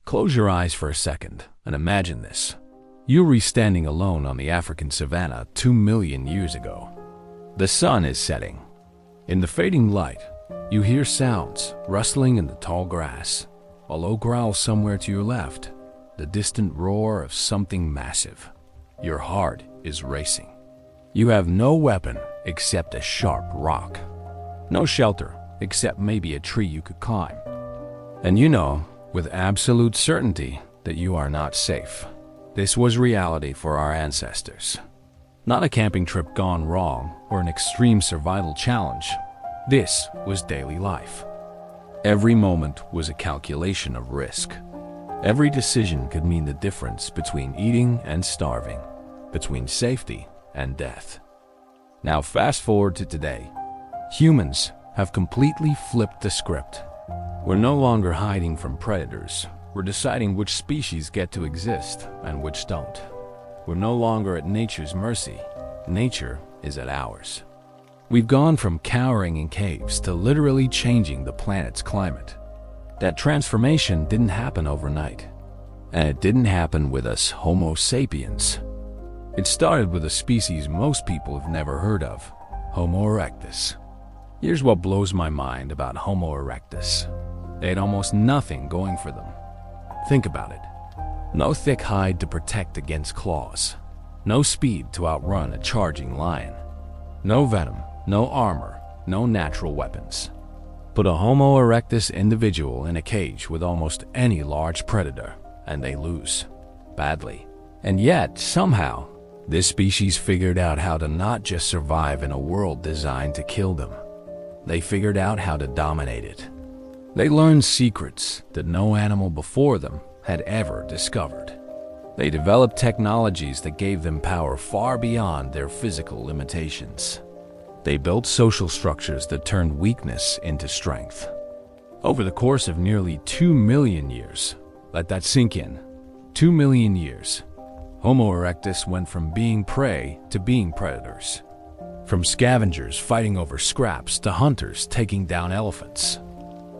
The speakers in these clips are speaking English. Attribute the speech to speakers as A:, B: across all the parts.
A: Close your eyes for a second and imagine this. You're standing alone on the African savanna 2 million years ago. The sun is setting. In the fading light, you hear sounds rustling in the tall grass, a low growl somewhere to your left, the distant roar of something massive. Your heart is racing. You have no weapon except a sharp rock. No shelter except maybe a tree you could climb. And you know with absolute certainty that you are not safe. This was reality for our ancestors. Not a camping trip gone wrong or an extreme survival challenge. This was daily life. Every moment was a calculation of risk. Every decision could mean the difference between eating and starving, between safety and death. Now fast forward to today. Humans have completely flipped the script. We're no longer hiding from predators. We're deciding which species get to exist and which don't. We're no longer at nature's mercy. Nature is at ours. We've gone from cowering in caves to literally changing the planet's climate. That transformation didn't happen overnight. And it didn't happen with us Homo sapiens. It started with a species most people have never heard of, Homo erectus. Here's what blows my mind about Homo erectus. They had almost nothing going for them. Think about it. No thick hide to protect against claws. No speed to outrun a charging lion. No venom, no armor, no natural weapons. Put a Homo erectus individual in a cage with almost any large predator, and they lose. Badly. And yet, somehow, this species figured out how to not just survive in a world designed to kill them. They figured out how to dominate it. They learned secrets that no animal before them had ever discovered. They developed technologies that gave them power far beyond their physical limitations. They built social structures that turned weakness into strength. Over the course of nearly 2 million years, let that sink in, 2 million years, Homo erectus went from being prey to being predators. From scavengers fighting over scraps to hunters taking down elephants.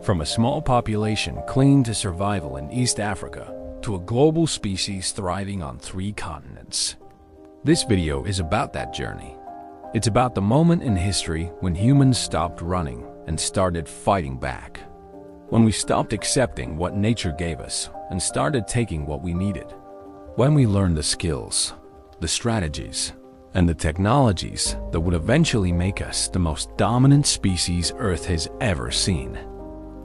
A: From a small population clinging to survival in East Africa to a global species thriving on 3 continents. This video is about that journey. It's about the moment in history when humans stopped running and started fighting back. When we stopped accepting what nature gave us and started taking what we needed. When we learned the skills, the strategies, and the technologies that would eventually make us the most dominant species Earth has ever seen.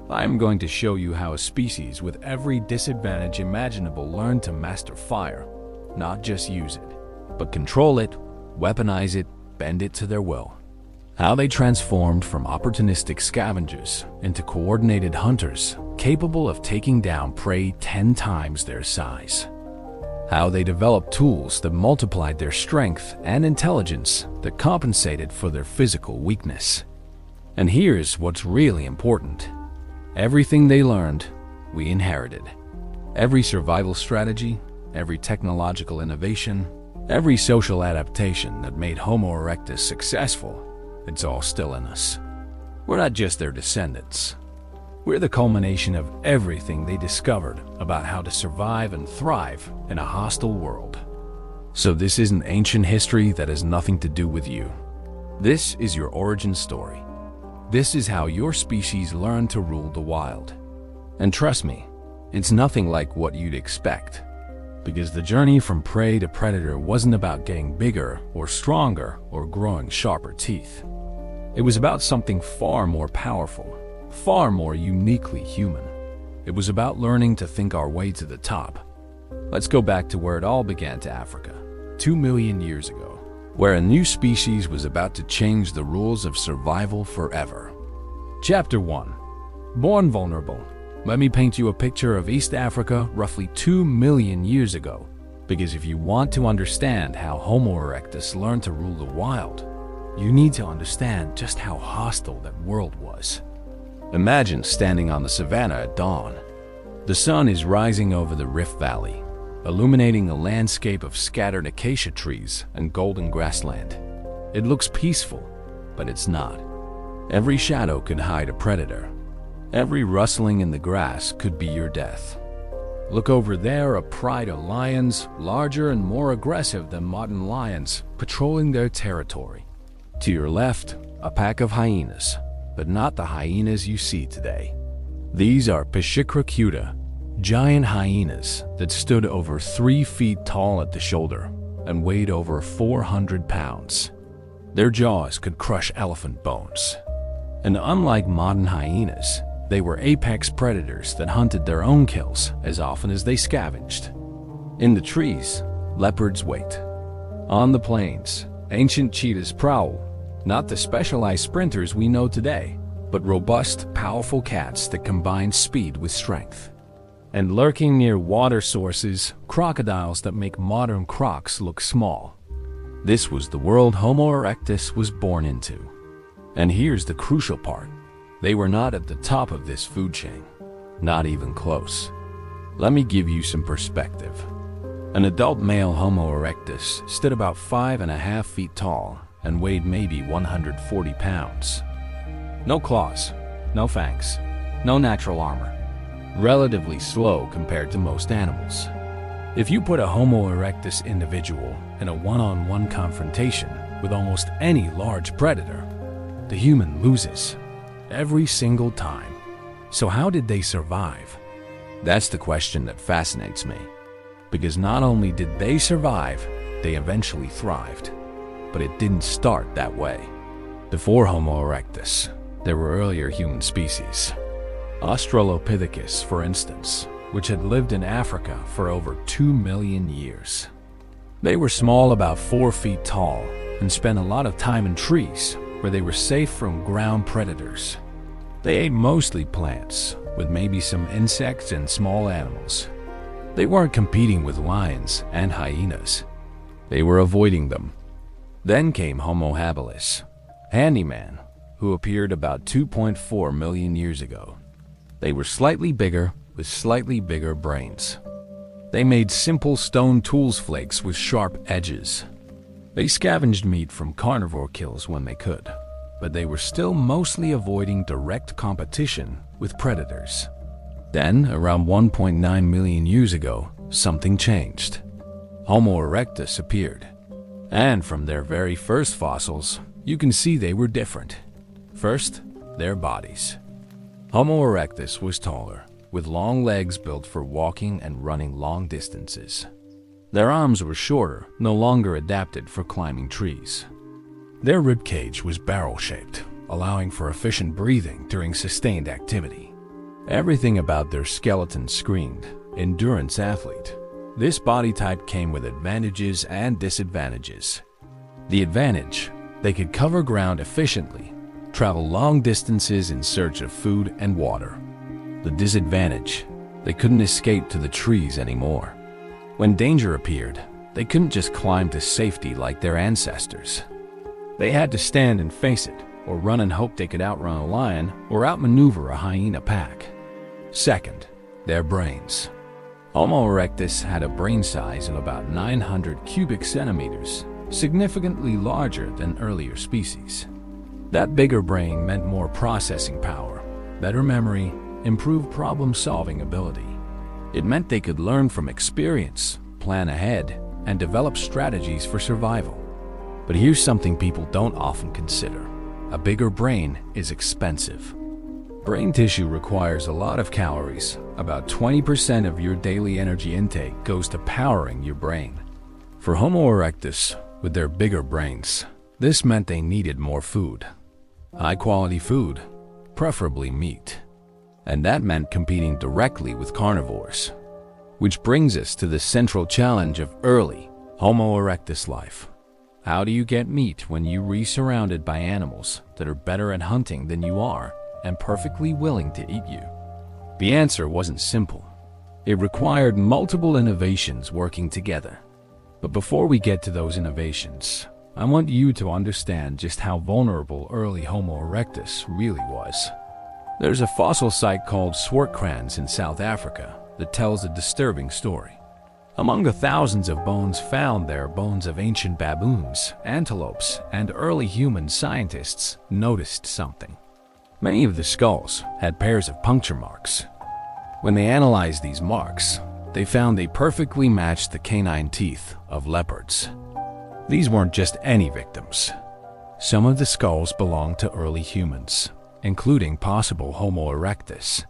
A: I'm going to show you how a species with every disadvantage imaginable learned to master fire, not just use it, but control it, weaponize it, bend it to their will. How they transformed from opportunistic scavengers into coordinated hunters capable of taking down prey 10 times their size. How they developed tools that multiplied their strength and intelligence that compensated for their physical weakness. And here's what's really important. Everything they learned, we inherited. Every survival strategy, every technological innovation, every social adaptation that made Homo erectus successful, it's all still in us. We're not just their descendants. We're the culmination of everything they discovered about how to survive and thrive in a hostile world. So this isn't ancient history that has nothing to do with you. This is your origin story. This is how your species learned to rule the wild. And trust me, it's nothing like what you'd expect. Because the journey from prey to predator wasn't about getting bigger or stronger or growing sharper teeth. It was about something far more powerful, far more uniquely human. It was about learning to think our way to the top. Let's go back to where it all began, to Africa, 2 million years ago. Where a new species was about to change the rules of survival forever. Chapter 1. Born vulnerable. Let me paint you a picture of East Africa roughly 2 million years ago. Because if you want to understand how Homo erectus learned to rule the wild, you need to understand just how hostile that world was. Imagine standing on the savannah at dawn. The sun is rising over the Rift Valley, illuminating a landscape of scattered acacia trees and golden grassland. It looks peaceful, but it's not. Every shadow could hide a predator. Every rustling in the grass could be your death. Look over there, a pride of lions, larger and more aggressive than modern lions, patrolling their territory. To your left, a pack of hyenas, but not the hyenas you see today. These are Piscicrocuta, giant hyenas that stood over 3 feet tall at the shoulder and weighed over 400 pounds. Their jaws could crush elephant bones. And unlike modern hyenas, they were apex predators that hunted their own kills as often as they scavenged. In the trees, leopards wait. On the plains, ancient cheetahs prowl, not the specialized sprinters we know today, but robust, powerful cats that combine speed with strength. And lurking near water sources, crocodiles that make modern crocs look small. This was the world Homo erectus was born into. And here's the crucial part. They were not at the top of this food chain. Not even close. Let me give you some perspective. An adult male Homo erectus stood about 5.5 feet tall and weighed maybe 140 pounds. No claws, no fangs, no natural armor. Relatively slow compared to most animals. If you put a Homo erectus individual in a one-on-one confrontation with almost any large predator, the human loses every single time. So how did they survive? That's the question that fascinates me. Because not only did they survive, they eventually thrived. But it didn't start that way. Before Homo erectus, there were earlier human species. Australopithecus, for instance, which had lived in Africa for over 2 million years. They were small, about 4 feet tall, and spent a lot of time in trees where they were safe from ground predators. They ate mostly plants, with maybe some insects and small animals. They weren't competing with lions and hyenas. They were avoiding them. Then came Homo habilis, handyman, who appeared about 2.4 million years ago. They were slightly bigger, with slightly bigger brains. They made simple stone tools flakes with sharp edges. They scavenged meat from carnivore kills when they could, but they were still mostly avoiding direct competition with predators. Then, around 1.9 million years ago, something changed. Homo erectus appeared. And from their very first fossils, you can see they were different. First, their bodies. Homo erectus was taller, with long legs built for walking and running long distances. Their arms were shorter, no longer adapted for climbing trees. Their ribcage was barrel-shaped, allowing for efficient breathing during sustained activity. Everything about their skeleton screamed endurance athlete. This body type came with advantages and disadvantages. The advantage: they could cover ground efficiently, travel long distances in search of food and water. The disadvantage: they couldn't escape to the trees anymore. When danger appeared, they couldn't just climb to safety like their ancestors. They had to stand and face it, or run and hope they could outrun a lion or outmaneuver a hyena pack. Second, their brains. Homo erectus had a brain size of about 900 cubic centimeters, significantly larger than earlier species. That bigger brain meant more processing power, better memory, improved problem-solving ability. It meant they could learn from experience, plan ahead, and develop strategies for survival. But here's something people don't often consider. A bigger brain is expensive. Brain tissue requires a lot of calories. About 20% of your daily energy intake goes to powering your brain. For Homo erectus, with their bigger brains, this meant they needed more food. High-quality food, preferably meat. And that meant competing directly with carnivores. Which brings us to the central challenge of early Homo erectus life. How do you get meat when you're surrounded by animals that are better at hunting than you are and perfectly willing to eat you? The answer wasn't simple. It required multiple innovations working together. But before we get to those innovations, I want you to understand just how vulnerable early Homo erectus really was. There's a fossil site called Swartkrans in South Africa that tells a disturbing story. Among the thousands of bones found there are bones of ancient baboons, antelopes, and early human scientists noticed something. Many of the skulls had pairs of puncture marks. When they analyzed these marks, they found they perfectly matched the canine teeth of leopards. These weren't just any victims. Some of the skulls belonged to early humans, including possible Homo erectus.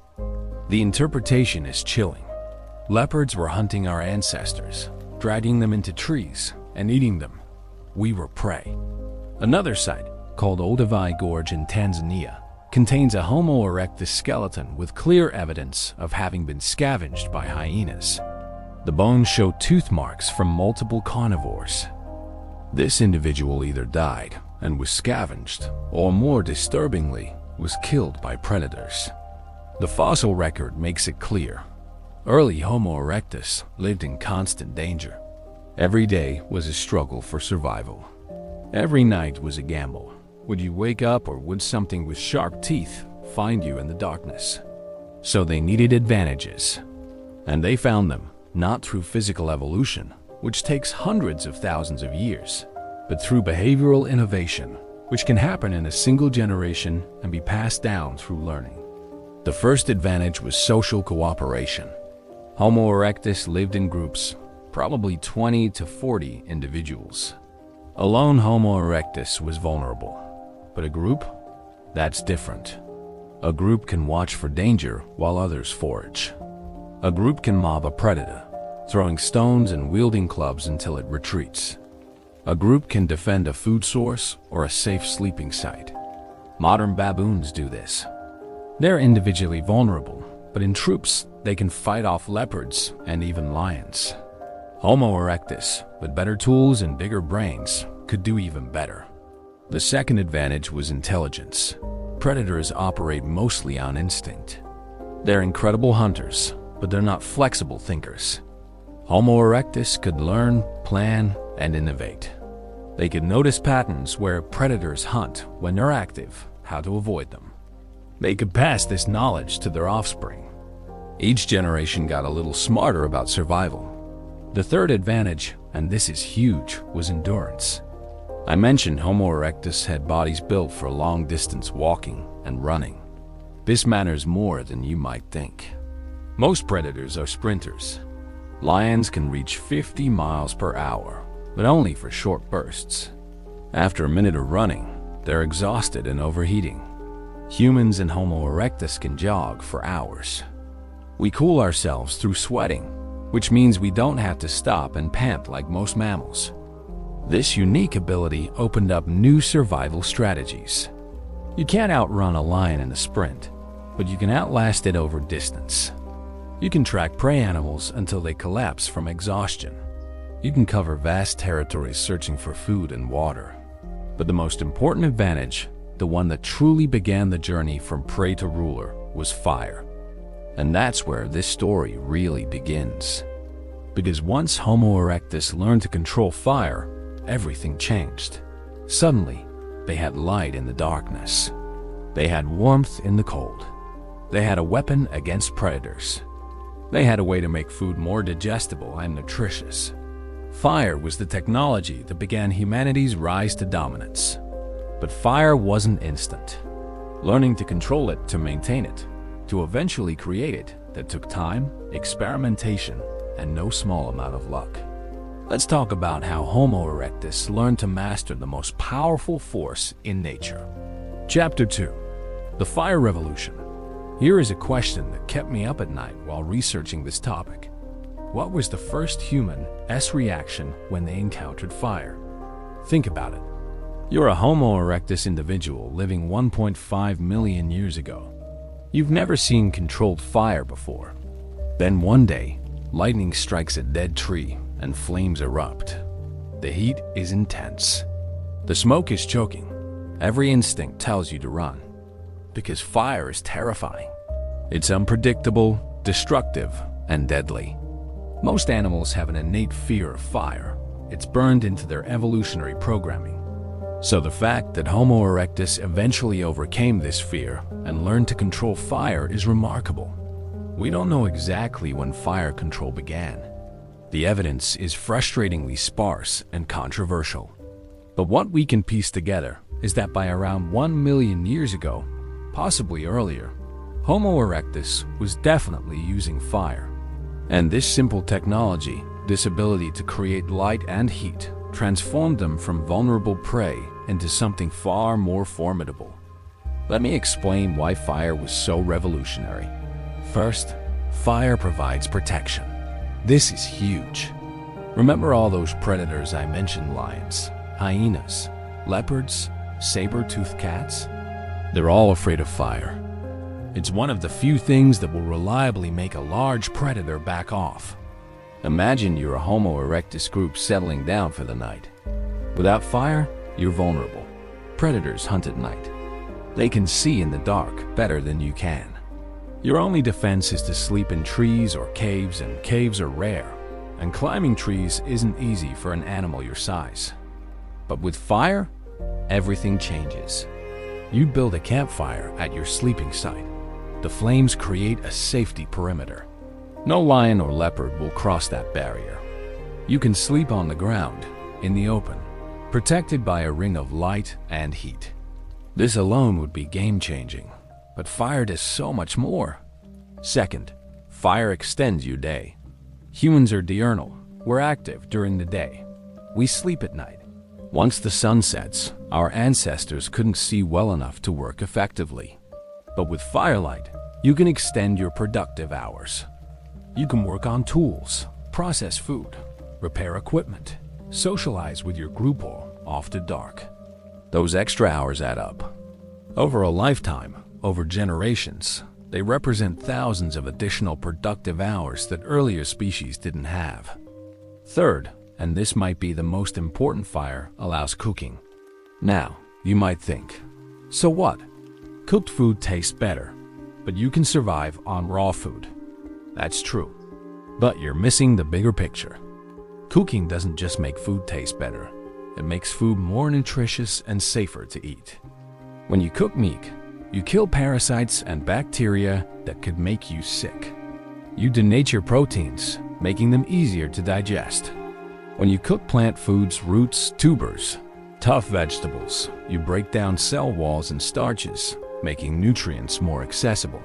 A: The interpretation is chilling. Leopards were hunting our ancestors, dragging them into trees and eating them. We were prey. Another site, called Olduvai Gorge in Tanzania, contains a Homo erectus skeleton with clear evidence of having been scavenged by hyenas. The bones show tooth marks from multiple carnivores. This individual either died and was scavenged, or more disturbingly, was killed by predators. The fossil record makes it clear. Early Homo erectus lived in constant danger. Every day was a struggle for survival. Every night was a gamble. Would you wake up, or would something with sharp teeth find you in the darkness? So they needed advantages. And they found them, not through physical evolution, which takes hundreds of thousands of years, but through behavioral innovation, which can happen in a single generation and be passed down through learning. The first advantage was social cooperation. Homo erectus lived in groups, probably 20 to 40 individuals. A lone Homo erectus was vulnerable, but a group? That's different. A group can watch for danger while others forage. A group can mob a predator, throwing stones and wielding clubs until it retreats. A group can defend a food source or a safe sleeping site. Modern baboons do this. They're individually vulnerable, but in troops, they can fight off leopards and even lions. Homo erectus, with better tools and bigger brains, could do even better. The second advantage was intelligence. Predators operate mostly on instinct. They're incredible hunters, but they're not flexible thinkers. Homo erectus could learn, plan, and innovate. They could notice patterns where predators hunt when they're active, how to avoid them. They could pass this knowledge to their offspring. Each generation got a little smarter about survival. The third advantage, and this is huge, was endurance. I mentioned Homo erectus had bodies built for long-distance walking and running. This matters more than you might think. Most predators are sprinters. Lions can reach 50 miles per hour, but only for short bursts. After a minute of running, they're exhausted and overheating. Humans and Homo erectus can jog for hours. We cool ourselves through sweating, which means we don't have to stop and pant like most mammals. This unique ability opened up new survival strategies. You can't outrun a lion in a sprint, but you can outlast it over distance. You can track prey animals until they collapse from exhaustion. You can cover vast territories searching for food and water. But the most important advantage, the one that truly began the journey from prey to ruler, was fire. And that's where this story really begins. Because once Homo erectus learned to control fire, everything changed. Suddenly, they had light in the darkness. They had warmth in the cold. They had a weapon against predators. They had a way to make food more digestible and nutritious. Fire was the technology that began humanity's rise to dominance. But fire wasn't instant. Learning to control it, to maintain it, to eventually create it, that took time, experimentation, and no small amount of luck. Let's talk about how Homo erectus learned to master the most powerful force in nature. Chapter 2. The Fire Revolution. Here is a question that kept me up at night while researching this topic. What was the first human's reaction when they encountered fire? Think about it. You're a Homo erectus individual living 1.5 million years ago. You've never seen controlled fire before. Then one day, lightning strikes a dead tree and flames erupt. The heat is intense. The smoke is choking. Every instinct tells you to run. Because fire is terrifying. It's unpredictable, destructive, and deadly. Most animals have an innate fear of fire. It's burned into their evolutionary programming. So the fact that Homo erectus eventually overcame this fear and learned to control fire is remarkable. We don't know exactly when fire control began. The evidence is frustratingly sparse and controversial. But what we can piece together is that by around 1 million years ago, possibly earlier, Homo erectus was definitely using fire. And this simple technology, this ability to create light and heat, transformed them from vulnerable prey into something far more formidable. Let me explain why fire was so revolutionary. First, fire provides protection. This is huge. Remember all those predators I mentioned: lions, hyenas, leopards, saber-toothed cats? They're all afraid of fire. It's one of the few things that will reliably make a large predator back off. Imagine you're a Homo erectus group settling down for the night. Without fire, you're vulnerable. Predators hunt at night. They can see in the dark better than you can. Your only defense is to sleep in trees or caves, and caves are rare. And climbing trees isn't easy for an animal your size. But with fire, everything changes. You build a campfire at your sleeping site. The flames create a safety perimeter. No lion or leopard will cross that barrier. You can sleep on the ground, in the open, protected by a ring of light and heat. This alone would be game-changing, but fire does so much more. Second, fire extends your day. Humans are diurnal. We're active during the day. We sleep at night. Once the sun sets, our ancestors couldn't see well enough to work effectively. But with firelight, you can extend your productive hours. You can work on tools, process food, repair equipment, socialize with your group all after dark. Those extra hours add up. Over a lifetime, over generations, they represent thousands of additional productive hours that earlier species didn't have. Third, and this might be the most important, fire allows cooking. Now, you might think, so what? Cooked food tastes better, but you can survive on raw food. That's true. But you're missing the bigger picture. Cooking doesn't just make food taste better. It makes food more nutritious and safer to eat. When you cook meat, you kill parasites and bacteria that could make you sick. You denature proteins, making them easier to digest. When you cook plant foods, roots, tubers, tough vegetables, you break down cell walls and starches, making nutrients more accessible.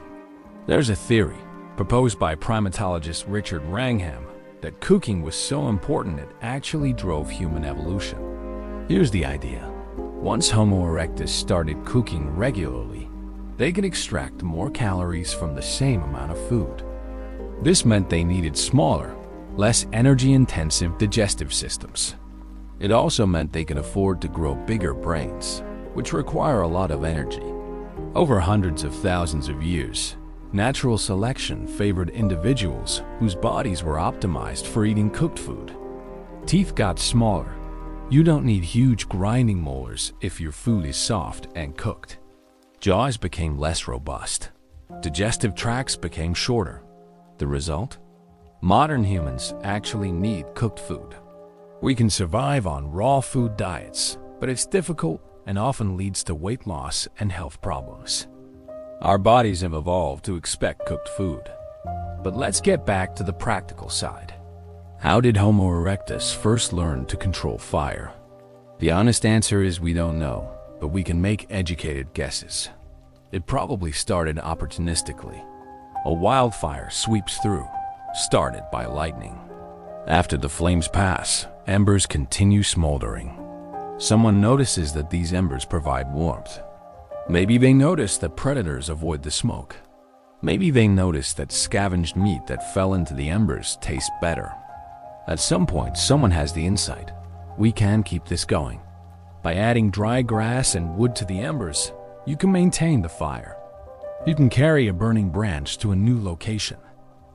A: There's a theory, proposed by primatologist Richard Wrangham, that cooking was so important it actually drove human evolution. Here's the idea. Once Homo erectus started cooking regularly, they could extract more calories from the same amount of food. This meant they needed smaller, less energy-intensive digestive systems. It also meant they could afford to grow bigger brains, which require a lot of energy. Over hundreds of thousands of years, natural selection favored individuals whose bodies were optimized for eating cooked food. Teeth got smaller. You don't need huge grinding molars if your food is soft and cooked. Jaws became less robust. Digestive tracts became shorter. The result? Modern humans actually need cooked food. We can survive on raw food diets, but it's difficult and often leads to weight loss and health problems. Our bodies have evolved to expect cooked food. But let's get back to the practical side. How did Homo erectus first learn to control fire? The honest answer is we don't know, but we can make educated guesses. It probably started opportunistically. A wildfire sweeps through, started by lightning. After the flames pass, embers continue smoldering. Someone notices that these embers provide warmth. Maybe they notice that predators avoid the smoke. Maybe they notice that scavenged meat that fell into the embers tastes better. At some point, someone has the insight. We can keep this going. By adding dry grass and wood to the embers, you can maintain the fire. You can carry a burning branch to a new location.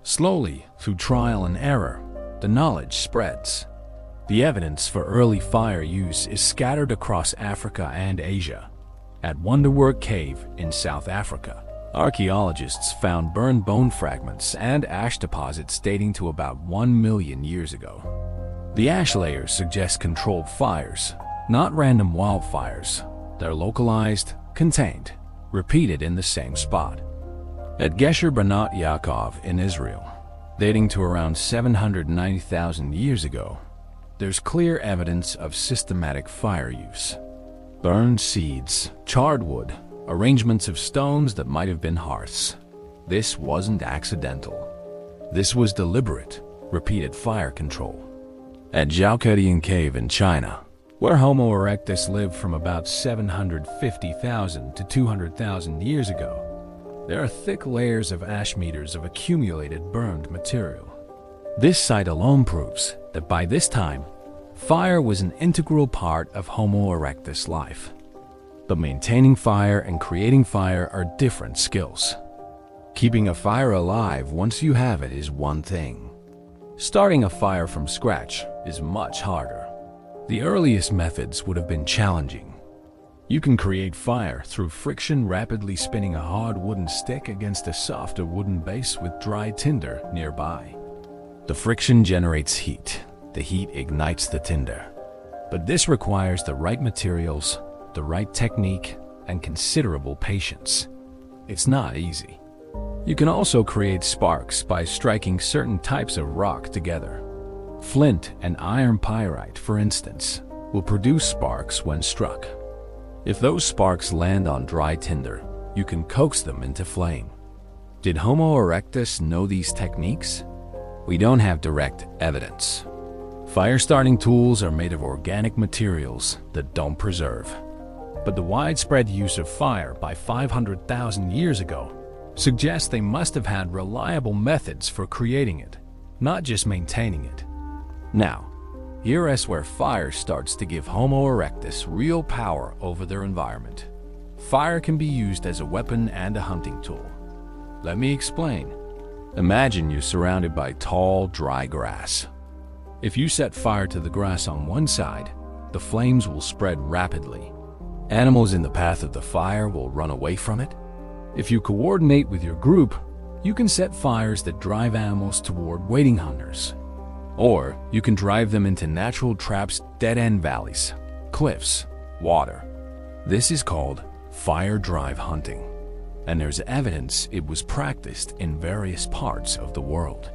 A: Slowly, through trial and error, the knowledge spreads. The evidence for early fire use is scattered across Africa and Asia. At Wonderwork Cave in South Africa, archaeologists found burned bone fragments and ash deposits dating to about 1 million years ago. The ash layers suggest controlled fires, not random wildfires. They're localized, contained, repeated in the same spot. At Gesher Banat Yaakov in Israel, dating to around 790,000 years ago, there's clear evidence of systematic fire use. Burned seeds, charred wood, arrangements of stones that might have been hearths. This wasn't accidental. This was deliberate, repeated fire control. At Zhaokedian Cave in China, where Homo erectus lived from about 750,000 to 200,000 years ago, there are thick layers of ash meters of accumulated burned material. This site alone proves that by this time, fire was an integral part of Homo erectus life. But maintaining fire and creating fire are different skills. Keeping a fire alive once you have it is one thing. Starting a fire from scratch is much harder. The earliest methods would have been challenging. You can create fire through friction, rapidly spinning a hard wooden stick against a softer wooden base with dry tinder nearby. The friction generates heat. The heat ignites the tinder. But this requires the right materials, the right technique, and considerable patience. It's not easy. You can also create sparks by striking certain types of rock together. Flint and iron pyrite, for instance, will produce sparks when struck. If those sparks land on dry tinder, you can coax them into flame. Did Homo erectus know these techniques? We don't have direct evidence. Fire-starting tools are made of organic materials that don't preserve. But the widespread use of fire by 500,000 years ago suggests they must have had reliable methods for creating it, not just maintaining it. Now, here is where fire starts to give Homo erectus real power over their environment. Fire can be used as a weapon and a hunting tool. Let me explain. Imagine you're surrounded by tall, dry grass. If you set fire to the grass on one side, the flames will spread rapidly. Animals in the path of the fire will run away from it. If you coordinate with your group, you can set fires that drive animals toward waiting hunters. Or you can drive them into natural traps, dead-end valleys, cliffs, water. This is called fire drive hunting, and there's evidence it was practiced in various parts of the world.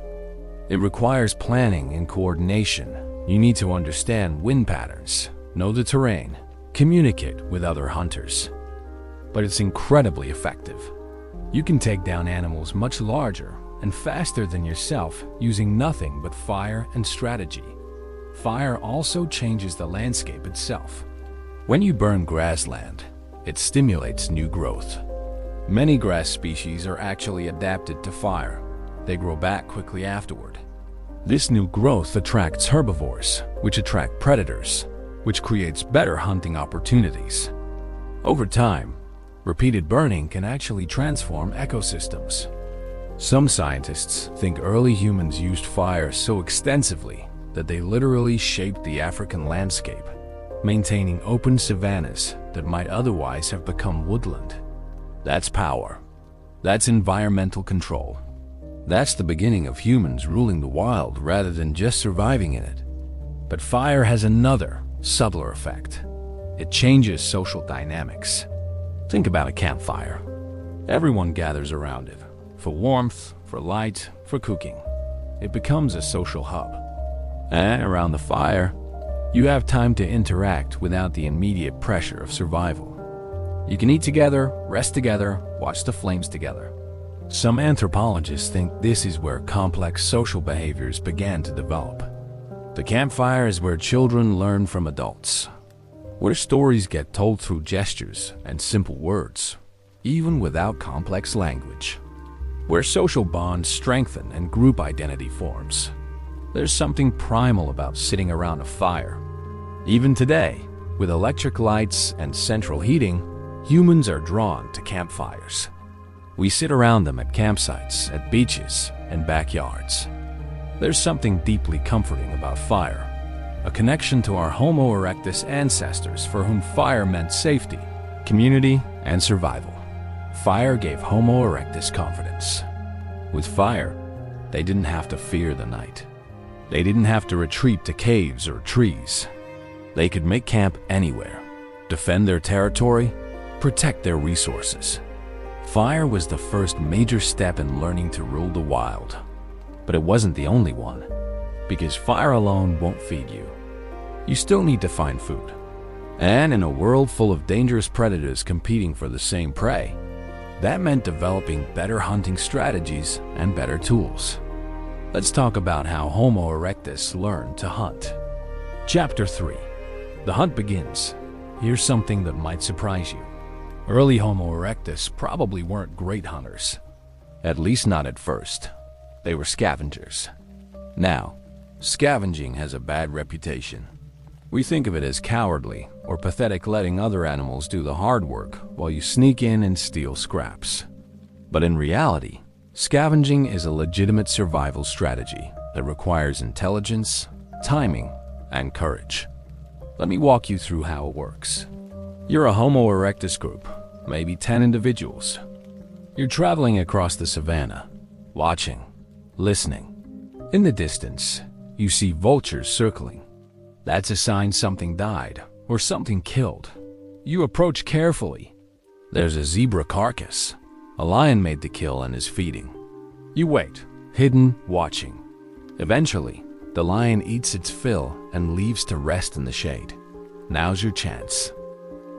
A: It requires planning and coordination. You need to understand wind patterns, know the terrain, communicate with other hunters. But it's incredibly effective. You can take down animals much larger and faster than yourself using nothing but fire and strategy. Fire also changes the landscape itself. When you burn grassland, it stimulates new growth. Many grass species are actually adapted to fire. They grow back quickly afterward. This new growth attracts herbivores, which attract predators, which creates better hunting opportunities. Over time, repeated burning can actually transform ecosystems. Some scientists think early humans used fire so extensively that they literally shaped the African landscape, maintaining open savannas that might otherwise have become woodland. That's power. That's environmental control. That's the beginning of humans ruling the wild rather than just surviving in it. But fire has another, subtler effect. It changes social dynamics. Think about a campfire. Everyone gathers around it, for warmth, for light, for cooking. It becomes a social hub. And around the fire, you have time to interact without the immediate pressure of survival. You can eat together, rest together, watch the flames together. Some anthropologists think this is where complex social behaviors began to develop. The campfire is where children learn from adults, where stories get told through gestures and simple words, even without complex language, where social bonds strengthen and group identity forms. There's something primal about sitting around a fire. Even today, with electric lights and central heating, humans are drawn to campfires. We sit around them at campsites, at beaches, and backyards. There's something deeply comforting about fire, a connection to our Homo erectus ancestors for whom fire meant safety, community, and survival. Fire gave Homo erectus confidence. With fire, they didn't have to fear the night. They didn't have to retreat to caves or trees. They could make camp anywhere, defend their territory, protect their resources. Fire was the first major step in learning to rule the wild. But it wasn't the only one, because fire alone won't feed you. You still need to find food. And in a world full of dangerous predators competing for the same prey, that meant developing better hunting strategies and better tools. Let's talk about how Homo erectus learned to hunt. Chapter 3. The hunt begins. Here's something that might surprise you. Early Homo erectus probably weren't great hunters. At least not at first. They were scavengers. Now, scavenging has a bad reputation. We think of it as cowardly or pathetic, letting other animals do the hard work while you sneak in and steal scraps. But in reality, scavenging is a legitimate survival strategy that requires intelligence, timing, and courage. Let me walk you through how it works. You're a Homo erectus group, maybe 10 individuals. You're traveling across the savannah, watching, listening. In the distance, you see vultures circling. That's a sign something died or something killed. You approach carefully. There's a zebra carcass. A lion made the kill and is feeding. You wait, hidden, watching. Eventually, the lion eats its fill and leaves to rest in the shade. Now's your chance.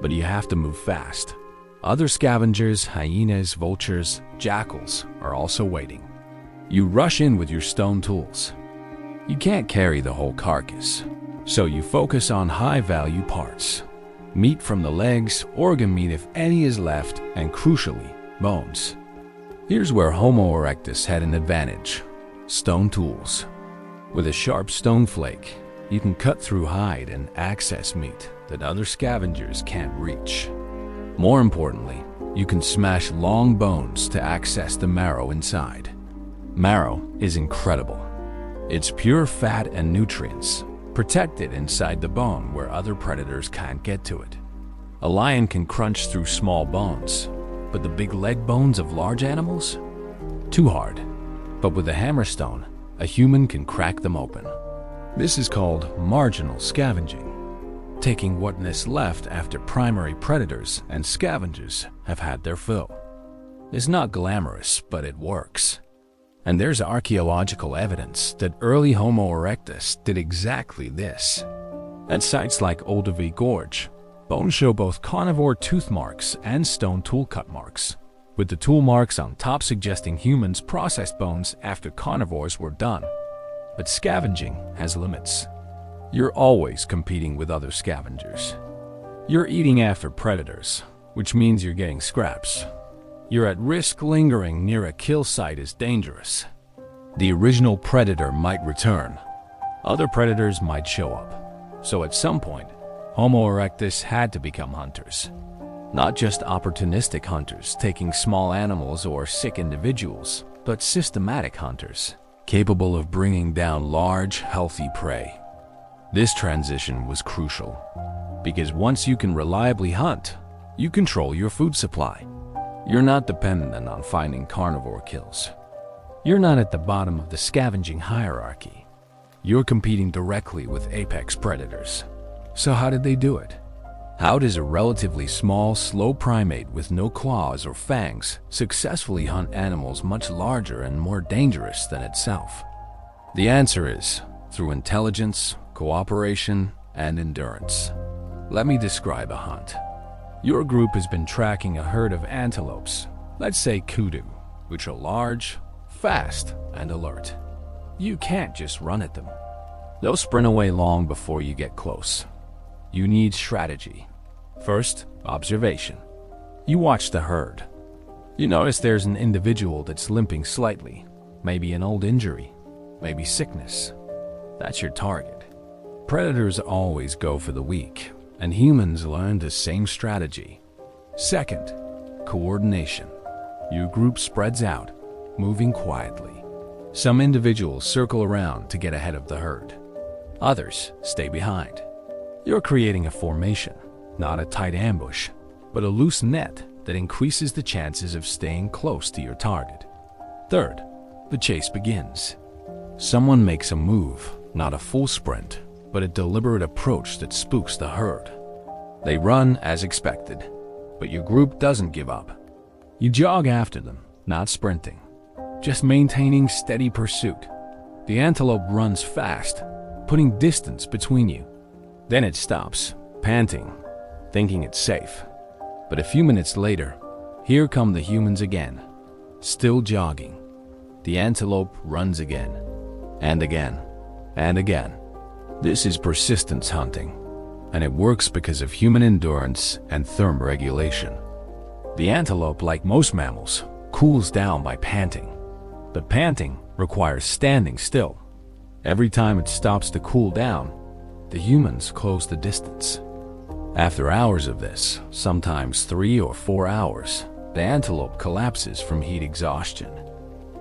A: But you have to move fast. Other scavengers, hyenas, vultures, jackals are also waiting. You rush in with your stone tools. You can't carry the whole carcass, so you focus on high-value parts. Meat from the legs, organ meat if any is left, and crucially, bones. Here's where Homo erectus had an advantage. Stone tools. With a sharp stone flake, you can cut through hide and access meat that other scavengers can't reach. More importantly, you can smash long bones to access the marrow inside. Marrow is incredible. It's pure fat and nutrients, protected inside the bone where other predators can't get to it. A lion can crunch through small bones, but the big leg bones of large animals? Too hard. But with a hammerstone, a human can crack them open. This is called marginal scavenging, taking what is left after primary predators and scavengers have had their fill. It's not glamorous, but it works. And there's archaeological evidence that early Homo erectus did exactly this. At sites like Olduvai Gorge, bones show both carnivore tooth marks and stone tool cut marks, with the tool marks on top suggesting humans processed bones after carnivores were done. But scavenging has limits. You're always competing with other scavengers. You're eating after predators, which means you're getting scraps. You're at risk. Lingering near a kill site is dangerous. The original predator might return. Other predators might show up. So at some point, Homo erectus had to become hunters. Not just opportunistic hunters taking small animals or sick individuals, but systematic hunters, capable of bringing down large, healthy prey. This transition was crucial, because once you can reliably hunt, you control your food supply. You're not dependent on finding carnivore kills. You're not at the bottom of the scavenging hierarchy. You're competing directly with apex predators. So how did they do it? How does a relatively small, slow primate with no claws or fangs successfully hunt animals much larger and more dangerous than itself? The answer is through intelligence, cooperation, and endurance. Let me describe a hunt. Your group has been tracking a herd of antelopes, let's say kudu, which are large, fast, and alert. You can't just run at them. They'll sprint away long before you get close. You need strategy. First, observation. You watch the herd. You notice there's an individual that's limping slightly, maybe an old injury, maybe sickness. That's your target. Predators always go for the weak, and humans learn the same strategy. Second, coordination. Your group spreads out, moving quietly. Some individuals circle around to get ahead of the herd. Others stay behind. You're creating a formation, not a tight ambush, but a loose net that increases the chances of staying close to your target. Third, the chase begins. Someone makes a move, not a full sprint, but a deliberate approach that spooks the herd. They run as expected, but your group doesn't give up. You jog after them, not sprinting, just maintaining steady pursuit. The antelope runs fast, putting distance between you. Then it stops, panting, thinking it's safe. But a few minutes later, here come the humans again, still jogging. The antelope runs again, and again, and again. This is persistence hunting, and it works because of human endurance and thermoregulation. The antelope, like most mammals, cools down by panting. But panting requires standing still. Every time it stops to cool down, the humans close the distance. After hours of this, sometimes 3 or 4 hours, the antelope collapses from heat exhaustion.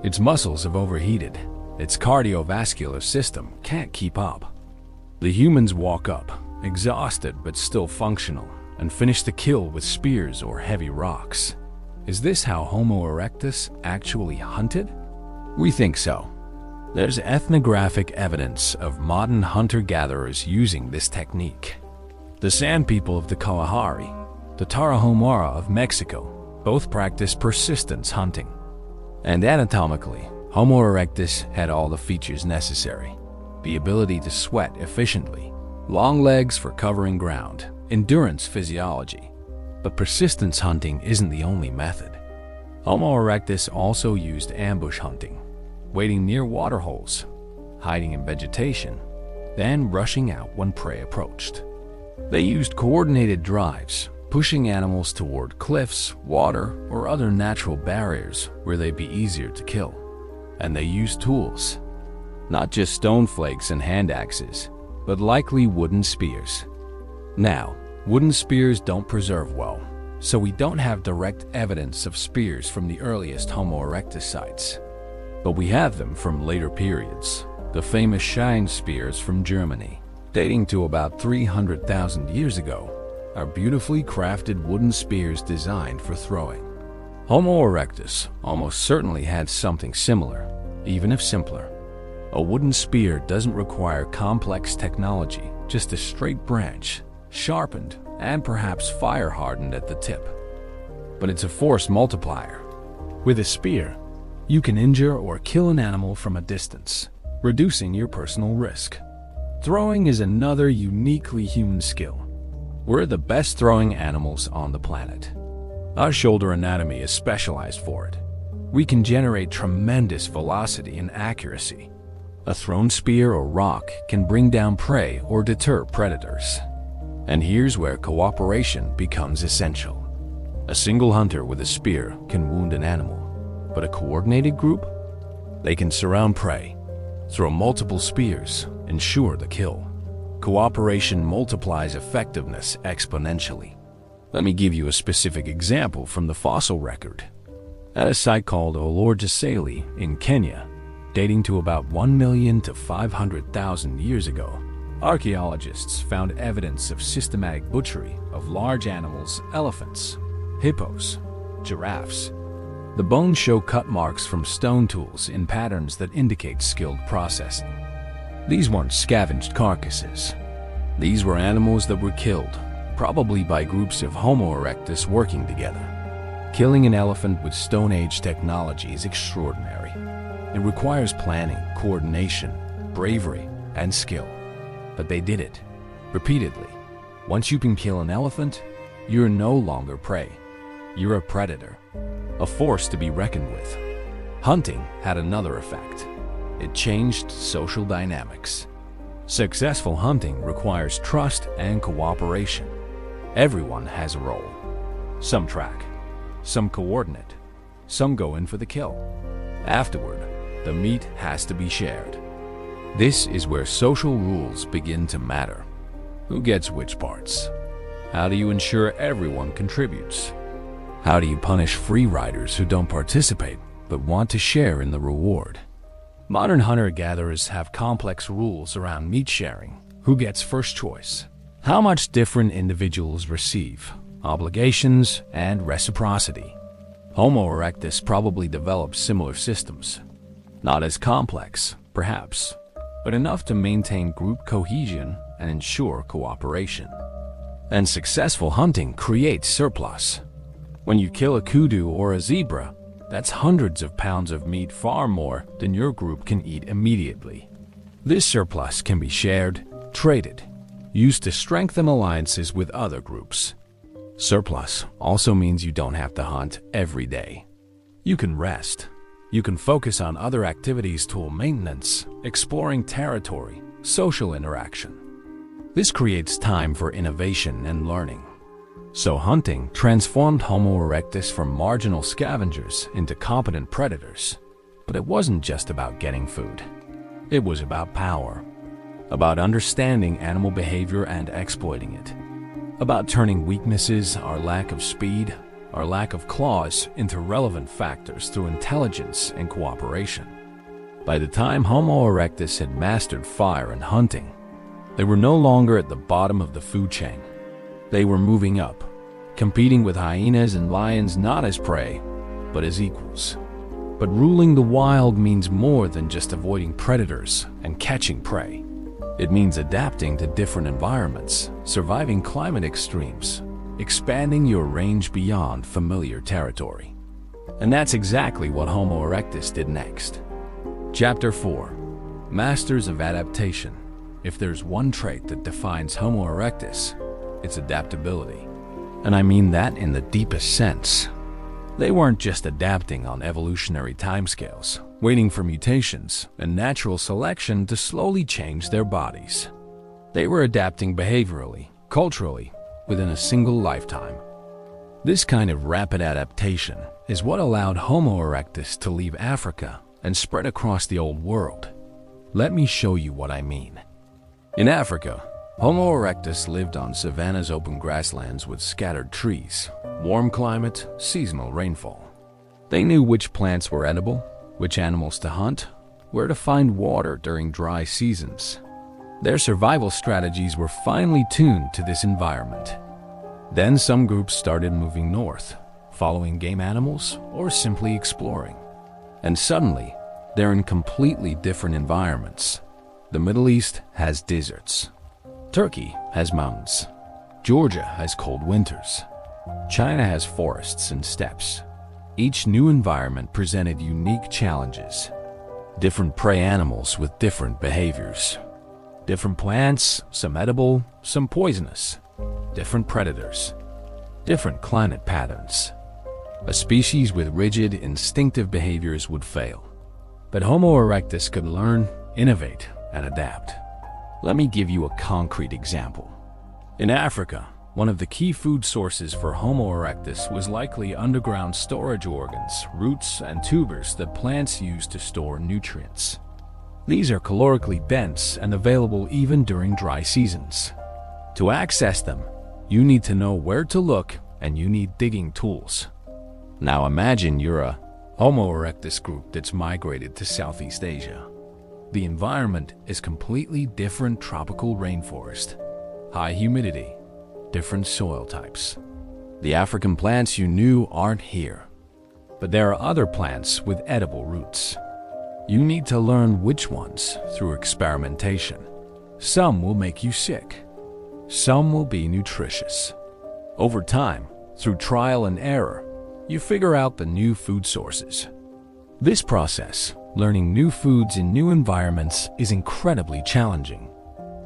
A: Its muscles have overheated. Its cardiovascular system can't keep up. The humans walk up, exhausted but still functional, and finish the kill with spears or heavy rocks. Is this how Homo erectus actually hunted? We think so. There's ethnographic evidence of modern hunter-gatherers using this technique. The San people of the Kalahari, the Tarahumara of Mexico, both practice persistence hunting. And anatomically, Homo erectus had all the features necessary. The ability to sweat efficiently, long legs for covering ground, endurance physiology. But persistence hunting isn't the only method. Homo erectus also used ambush hunting, waiting near waterholes, hiding in vegetation, then rushing out when prey approached. They used coordinated drives, pushing animals toward cliffs, water, or other natural barriers where they'd be easier to kill. And they used tools, not just stone flakes and hand axes, but likely wooden spears. Now, wooden spears don't preserve well, so we don't have direct evidence of spears from the earliest Homo erectus sites. But we have them from later periods, the famous Schein spears from Germany, dating to about 300,000 years ago, are beautifully crafted wooden spears designed for throwing. Homo erectus almost certainly had something similar, even if simpler. A wooden spear doesn't require complex technology, just a straight branch, sharpened and perhaps fire-hardened at the tip. But it's a force multiplier. With a spear, you can injure or kill an animal from a distance, reducing your personal risk. Throwing is another uniquely human skill. We're the best throwing animals on the planet. Our shoulder anatomy is specialized for it. We can generate tremendous velocity and accuracy. A thrown spear or rock can bring down prey or deter predators. And here's where cooperation becomes essential. A single hunter with a spear can wound an animal, but a coordinated group? They can surround prey, throw multiple spears, ensure the kill. Cooperation multiplies effectiveness exponentially. Let me give you a specific example from the fossil record. At a site called Olorgesailie in Kenya, dating to about 1 million to 500,000 years ago, archaeologists found evidence of systematic butchery of large animals, elephants, hippos, giraffes. The bones show cut marks from stone tools in patterns that indicate skilled processing. These weren't scavenged carcasses. These were animals that were killed, probably by groups of Homo erectus working together. Killing an elephant with Stone Age technology is extraordinary. It requires planning, coordination, bravery, and skill. But they did it, repeatedly. Once you can kill an elephant, you're no longer prey. You're a predator, a force to be reckoned with. Hunting had another effect. It changed social dynamics. Successful hunting requires trust and cooperation. Everyone has a role. Some track, some coordinate, some go in for the kill. Afterward, the meat has to be shared. This is where social rules begin to matter. Who gets which parts? How do you ensure everyone contributes? How do you punish free riders who don't participate but want to share in the reward? Modern hunter-gatherers have complex rules around meat sharing. Who gets first choice? How much different individuals receive? Obligations and reciprocity. Homo erectus probably developed similar systems. Not as complex, perhaps, but enough to maintain group cohesion and ensure cooperation. And successful hunting creates surplus. When you kill a kudu or a zebra, that's hundreds of pounds of meat, far more than your group can eat immediately. This surplus can be shared, traded, used to strengthen alliances with other groups. Surplus also means you don't have to hunt every day. You can rest, You can focus on other activities: tool maintenance, exploring territory, social interaction. This creates time for innovation and learning. So hunting transformed Homo erectus from marginal scavengers into competent predators. But it wasn't just about getting food. It was about power, about understanding animal behavior and exploiting it, about turning weaknesses, our lack of speed, our lack of claws, into relevant factors through intelligence and cooperation. By the time Homo erectus had mastered fire and hunting, they were no longer at the bottom of the food chain. They were moving up, competing with hyenas and lions not as prey, but as equals. But ruling the wild means more than just avoiding predators and catching prey. It means adapting to different environments, surviving climate extremes, expanding your range beyond familiar territory. And that's exactly what Homo erectus did next. Chapter 4. Masters of Adaptation. If there's one trait that defines Homo erectus, it's adaptability. And I mean that in the deepest sense. They weren't just adapting on evolutionary timescales, waiting for mutations and natural selection to slowly change their bodies. They were adapting behaviorally, culturally, within a single lifetime. This kind of rapid adaptation is what allowed Homo erectus to leave Africa and spread across the Old World. Let me show you what I mean. In Africa, Homo erectus lived on savannas, open grasslands with scattered trees, warm climate, seasonal rainfall. They knew which plants were edible, which animals to hunt, where to find water during dry seasons. Their survival strategies were finely tuned to this environment. Then some groups started moving north, following game animals or simply exploring. And suddenly, they're in completely different environments. The Middle East has deserts. Turkey has mountains. Georgia has cold winters. China has forests and steppes. Each new environment presented unique challenges. Different prey animals with different behaviors. Different plants, some edible, some poisonous. Different predators. Different climate patterns. A species with rigid, instinctive behaviors would fail. But Homo erectus could learn, innovate, and adapt. Let me give you a concrete example. In Africa, one of the key food sources for Homo erectus was likely underground storage organs, roots, and tubers that plants use to store nutrients. These are calorically dense and available even during dry seasons. To access them, you need to know where to look and you need digging tools. Now imagine you're a Homo erectus group that's migrated to Southeast Asia. The environment is completely different: tropical rainforest, high humidity, different soil types. The African plants you knew aren't here. But there are other plants with edible roots. You need to learn which ones through experimentation. Some will make you sick. Some will be nutritious. Over time, through trial and error, you figure out the new food sources. This process, learning new foods in new environments, is incredibly challenging.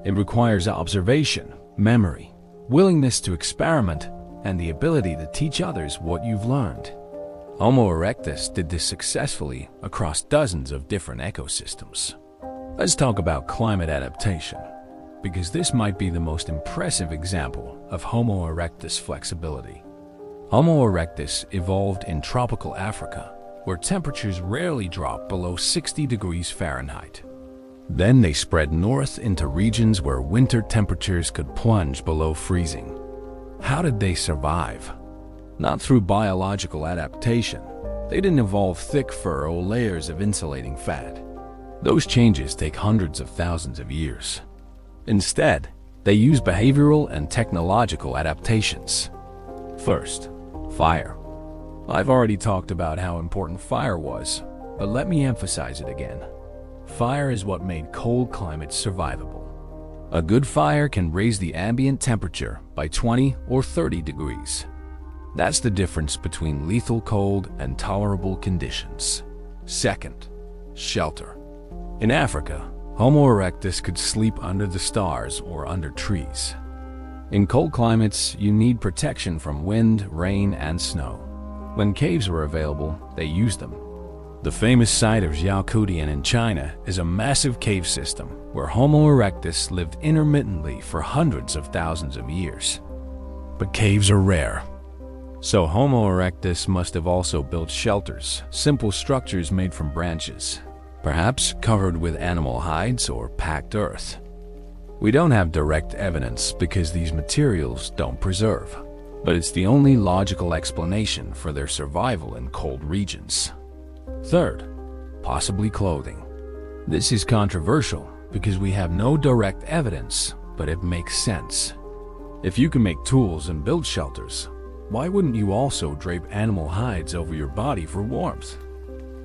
A: It requires observation, memory, willingness to experiment, and the ability to teach others what you've learned. Homo erectus did this successfully across dozens of different ecosystems. Let's talk about climate adaptation, because this might be the most impressive example of Homo erectus flexibility. Homo erectus evolved in tropical Africa, where temperatures rarely drop below 60 degrees Fahrenheit. Then they spread north into regions where winter temperatures could plunge below freezing. How did they survive? Not through biological adaptation. They didn't evolve thick fur or layers of insulating fat. Those changes take hundreds of thousands of years. Instead, they use behavioral and technological adaptations. First, fire. I've already talked about how important fire was, but let me emphasize it again. Fire is what made cold climates survivable. A good fire can raise the ambient temperature by 20 or 30 degrees. That's the difference between lethal cold and tolerable conditions. Second, shelter. In Africa, Homo erectus could sleep under the stars or under trees. In cold climates, you need protection from wind, rain, and snow. When caves were available, they used them. The famous site of Zhaokutian in China is a massive cave system where Homo erectus lived intermittently for hundreds of thousands of years. But caves are rare. So Homo erectus must have also built shelters, simple structures made from branches, perhaps covered with animal hides or packed earth. We don't have direct evidence because these materials don't preserve, but it's the only logical explanation for their survival in cold regions. Third, possibly clothing. This is controversial because we have no direct evidence, but it makes sense. If you can make tools and build shelters, why wouldn't you also drape animal hides over your body for warmth?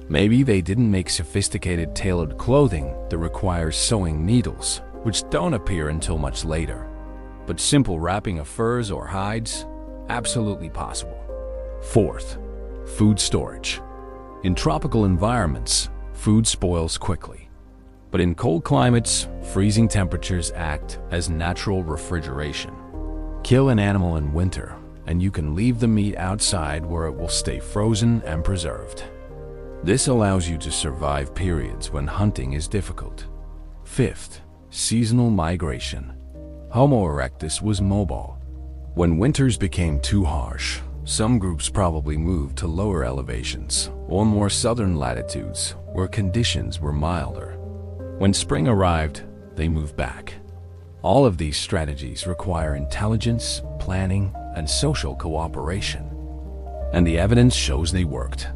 A: Maybe they didn't make sophisticated tailored clothing that requires sewing needles, which don't appear until much later. But simple wrapping of furs or hides, absolutely possible. Fourth, food storage. In tropical environments, food spoils quickly. But in cold climates, freezing temperatures act as natural refrigeration. Kill an animal in winter, and you can leave the meat outside where it will stay frozen and preserved. This allows you to survive periods when hunting is difficult. Fifth, seasonal migration. Homo erectus was mobile. When winters became too harsh, some groups probably moved to lower elevations or more southern latitudes where conditions were milder. When spring arrived, they moved back. All of these strategies require intelligence, planning, and social cooperation. And the evidence shows they worked.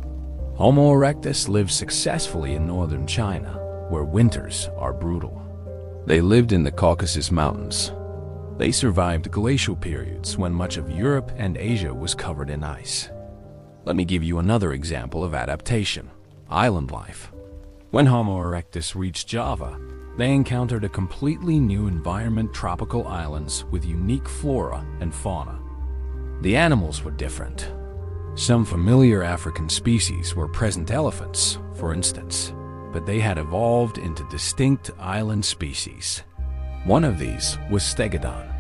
A: Homo erectus lived successfully in northern China, where winters are brutal. They lived in the Caucasus Mountains. They survived glacial periods when much of Europe and Asia was covered in ice. Let me give you another example of adaptation: island life. When Homo erectus reached Java, they encountered a completely new environment: tropical islands with unique flora and fauna. The animals were different. Some familiar African species were present: elephants, for instance, but they had evolved into distinct island species. One of these was stegodon,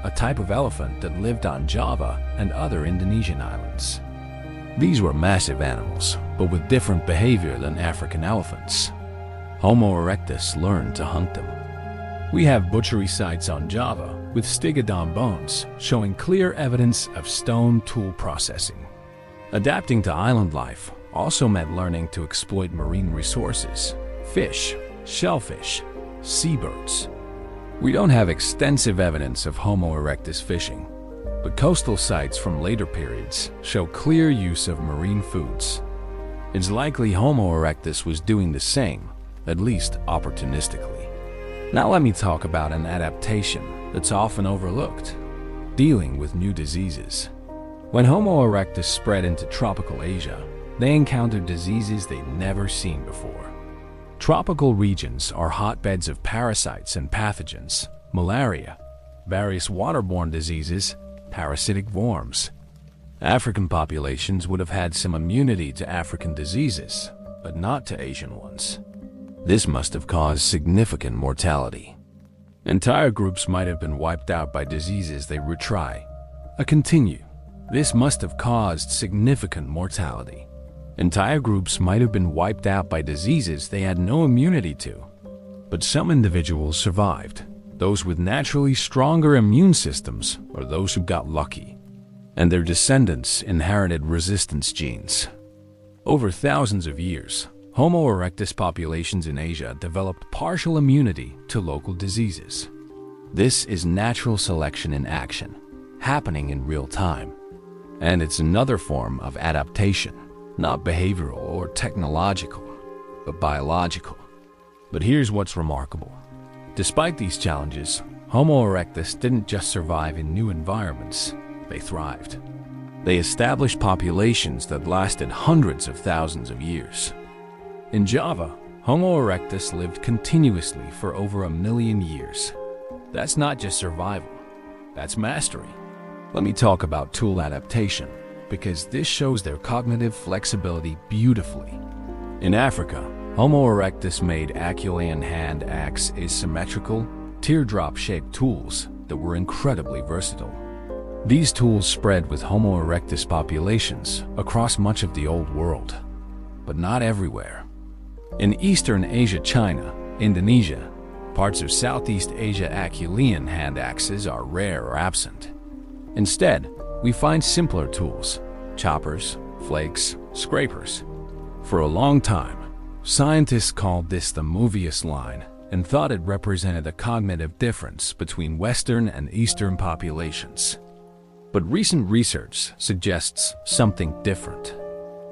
A: a type of elephant that lived on Java and other Indonesian islands. These were massive animals, but with different behavior than African elephants. Homo erectus learned to hunt them. We have butchery sites on Java with stegodon bones showing clear evidence of stone tool processing. Adapting to island life also meant learning to exploit marine resources: fish, shellfish, seabirds. We don't have extensive evidence of Homo erectus fishing, but coastal sites from later periods show clear use of marine foods. It's likely Homo erectus was doing the same, at least opportunistically. Now let me talk about an adaptation that's often overlooked: dealing with new diseases. When Homo erectus spread into tropical Asia, they encountered diseases they'd never seen before. Tropical regions are hotbeds of parasites and pathogens: malaria, various waterborne diseases, parasitic worms. African populations would have had some immunity to African diseases, but not to Asian ones. This must have caused significant mortality. Entire groups might have been wiped out by diseases they retry. Continue. This must have caused significant mortality. Entire groups might have been wiped out by diseases they had no immunity to. But some individuals survived. Those with naturally stronger immune systems are those who got lucky, and their descendants inherited resistance genes. Over thousands of years, Homo erectus populations in Asia developed partial immunity to local diseases. This is natural selection in action, happening in real time. And it's another form of adaptation, not behavioral or technological, but biological. But here's what's remarkable. Despite these challenges, Homo erectus didn't just survive in new environments, they thrived. They established populations that lasted hundreds of thousands of years. In Java, Homo erectus lived continuously for over 1 million years. That's not just survival, that's mastery. Let me talk about tool adaptation, because this shows their cognitive flexibility beautifully. In Africa, Homo erectus made Acheulean hand axe asymmetrical, teardrop-shaped tools that were incredibly versatile. These tools spread with Homo erectus populations across much of the Old World. but not everywhere. In Eastern Asia, China, Indonesia, parts of Southeast Asia, Acheulean hand axes are rare or absent. Instead, we find simpler tools: choppers, flakes, scrapers. For a long time, scientists called this the Mobius line and thought it represented a cognitive difference between Western and Eastern populations. But recent research suggests something different.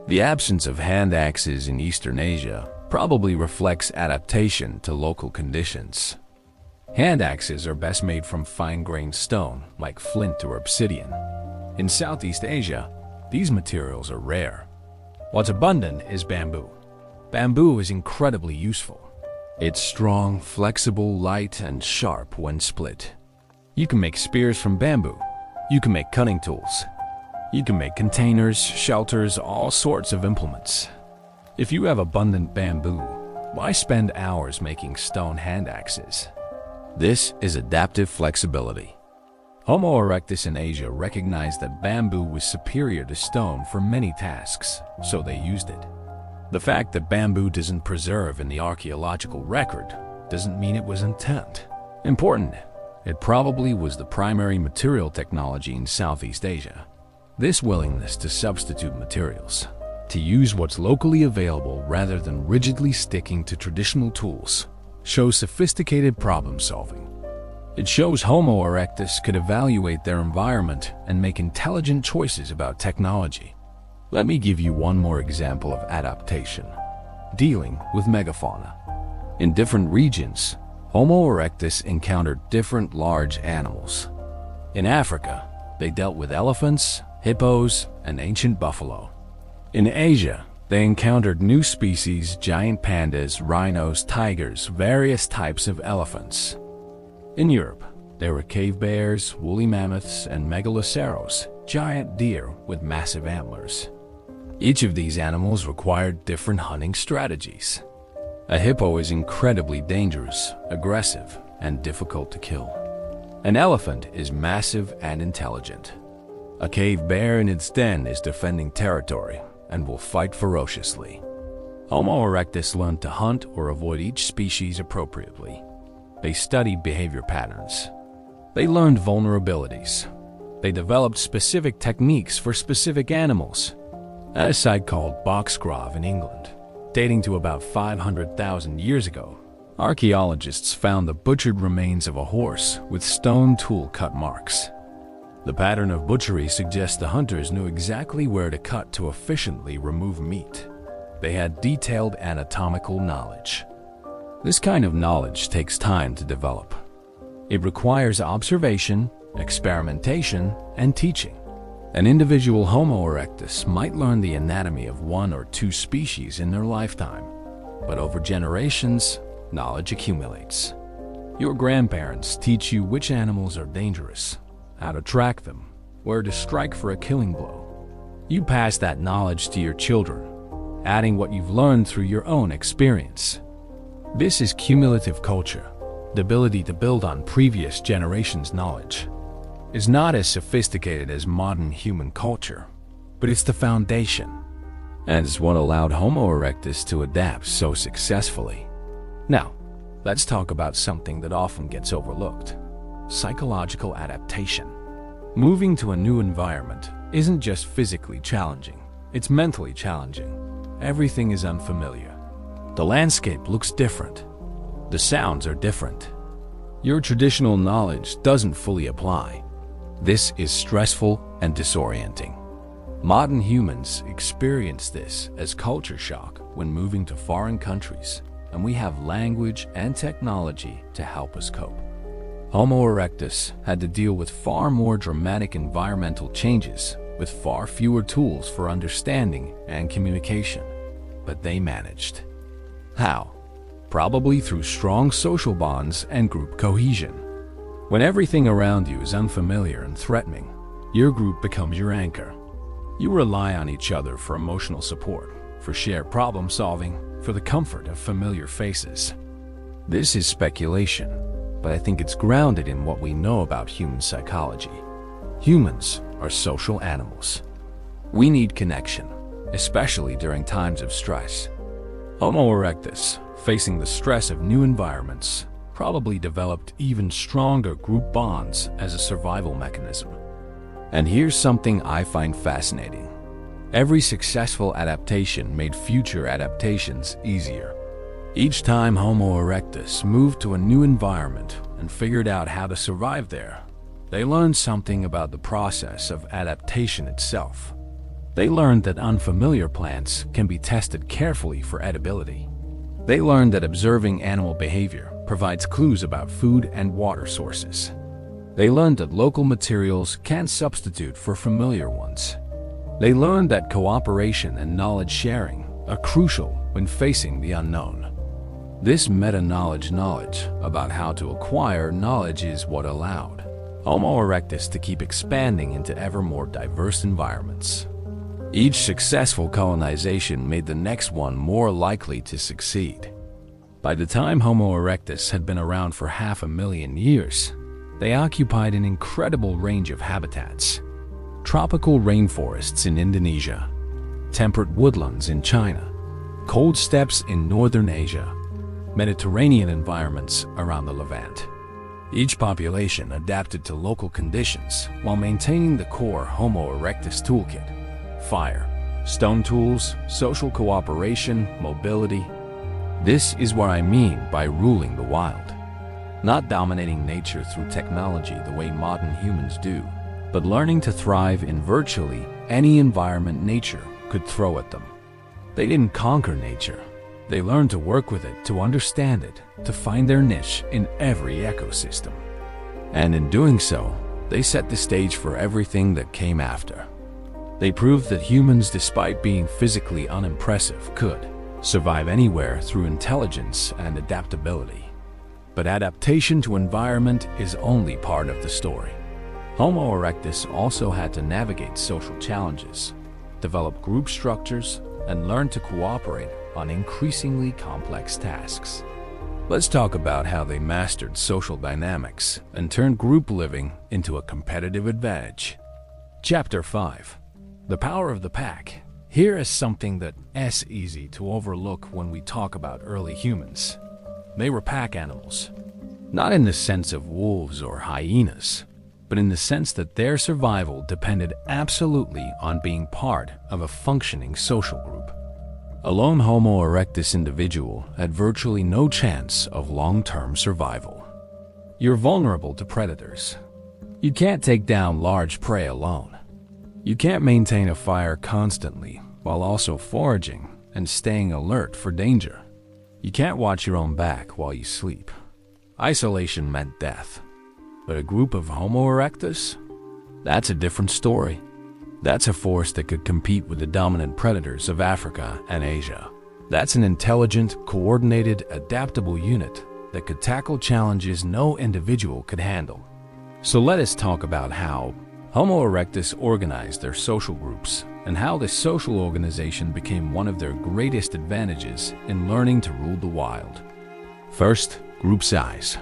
A: The absence of hand axes in Eastern Asia probably reflects adaptation to local conditions. Hand axes are best made from fine-grained stone like flint or obsidian. In Southeast Asia, these materials are rare. What's abundant is bamboo. Bamboo is incredibly useful. It's strong, flexible, light, and sharp when split. You can make spears from bamboo. You can make cutting tools. You can make containers, shelters, all sorts of implements. If you have abundant bamboo, why spend hours making stone hand axes? This is adaptive flexibility. Homo erectus in Asia recognized that bamboo was superior to stone for many tasks, so they used it. The fact that bamboo doesn't preserve in the archaeological record doesn't mean it was important. It probably was the primary material technology in Southeast Asia. This willingness to substitute materials, to use what's locally available rather than rigidly sticking to traditional tools, shows sophisticated problem solving. It shows Homo erectus could evaluate their environment and make intelligent choices about technology. Let me give you one more example of adaptation: dealing with megafauna. In different regions, Homo erectus encountered different large animals. In Africa, they dealt with elephants, hippos, and ancient buffalo. In Asia, they encountered new species: giant pandas, rhinos, tigers, various types of elephants. In Europe, there were cave bears, woolly mammoths, and megaloceros, giant deer with massive antlers. Each of these animals required different hunting strategies. A hippo is incredibly dangerous, aggressive, and difficult to kill. An elephant is massive and intelligent. A cave bear in its den is defending territory and will fight ferociously. Homo erectus learned to hunt or avoid each species appropriately. They studied behavior patterns. They learned vulnerabilities. They developed specific techniques for specific animals. At a site called Boxgrove in England, dating to about 500,000 years ago, archaeologists found the butchered remains of a horse with stone tool cut marks. The pattern of butchery suggests the hunters knew exactly where to cut to efficiently remove meat. They had detailed anatomical knowledge. This kind of knowledge takes time to develop. It requires observation, experimentation, and teaching. An individual Homo erectus might learn the anatomy of one or two species in their lifetime, but over generations, knowledge accumulates. Your grandparents teach you which animals are dangerous, how to track them, where to strike for a killing blow. You pass that knowledge to your children, adding what you've learned through your own experience. This is cumulative culture. The ability to build on previous generations' knowledge is not as sophisticated as modern human culture, but it's the foundation, and it's what allowed Homo erectus to adapt so successfully. Now, let's talk about something that often gets overlooked: psychological adaptation. Moving to a new environment isn't just physically challenging, it's mentally challenging. Everything is unfamiliar. The landscape looks different. The sounds are different. Your traditional knowledge doesn't fully apply. This is stressful and disorienting. Modern humans experience this as culture shock when moving to foreign countries, and we have language and technology to help us cope. Homo erectus had to deal with far more dramatic environmental changes with far fewer tools for understanding and communication, but they managed. How? Probably through strong social bonds and group cohesion. When everything around you is unfamiliar and threatening, your group becomes your anchor. You rely on each other for emotional support, for shared problem solving, for the comfort of familiar faces. This is speculation, but I think it's grounded in what we know about human psychology. Humans are social animals. We need connection. especially during times of stress. Homo erectus, facing the stress of new environments, probably developed even stronger group bonds as a survival mechanism. And here's something I find fascinating. Every successful adaptation made future adaptations easier. Each time Homo erectus moved to a new environment and figured out how to survive there, they learned something about the process of adaptation itself. They learned that unfamiliar plants can be tested carefully for edibility. They learned that observing animal behavior provides clues about food and water sources. They learned that local materials can substitute for familiar ones. They learned that cooperation and knowledge sharing are crucial when facing the unknown. This meta-knowledge about how to acquire knowledge is what allowed Homo erectus to keep expanding into ever more diverse environments. Each successful colonization made the next one more likely to succeed. By the time Homo erectus had been around for 500,000 years, they occupied an incredible range of habitats. Tropical rainforests in Indonesia, temperate woodlands in China, cold steppes in northern Asia, Mediterranean environments around the Levant. Each population adapted to local conditions while maintaining the core Homo erectus toolkit: fire, stone tools, social cooperation, mobility. This is what I mean by ruling the wild. Not dominating nature through technology the way modern humans do, but learning to thrive in virtually any environment nature could throw at them. They didn't conquer nature. They learned to work with it, to understand it, to find their niche in every ecosystem. And in doing so, they set the stage for everything that came after. They proved that humans, despite being physically unimpressive, could survive anywhere through intelligence and adaptability. But adaptation to environment is only part of the story. Homo erectus also had to navigate social challenges, develop group structures, and learn to cooperate on increasingly complex tasks. Let's talk about how they mastered social dynamics and turned group living into a competitive advantage. Chapter 5. The Power of the Pack. Here is something that's easy to overlook when we talk about early humans. They were pack animals. Not in the sense of wolves or hyenas, but in the sense that their survival depended absolutely on being part of a functioning social group. A lone Homo erectus individual had virtually no chance of long-term survival. You're vulnerable to predators. You can't take down large prey alone. You can't maintain a fire constantly while also foraging and staying alert for danger. You can't watch your own back while you sleep. Isolation meant death. But a group of Homo erectus? That's a different story. That's a force that could compete with the dominant predators of Africa and Asia. That's an intelligent, coordinated, adaptable unit that could tackle challenges no individual could handle. So let us talk about how Homo erectus organized their social groups and how this social organization became one of their greatest advantages in learning to rule the wild. First, group size.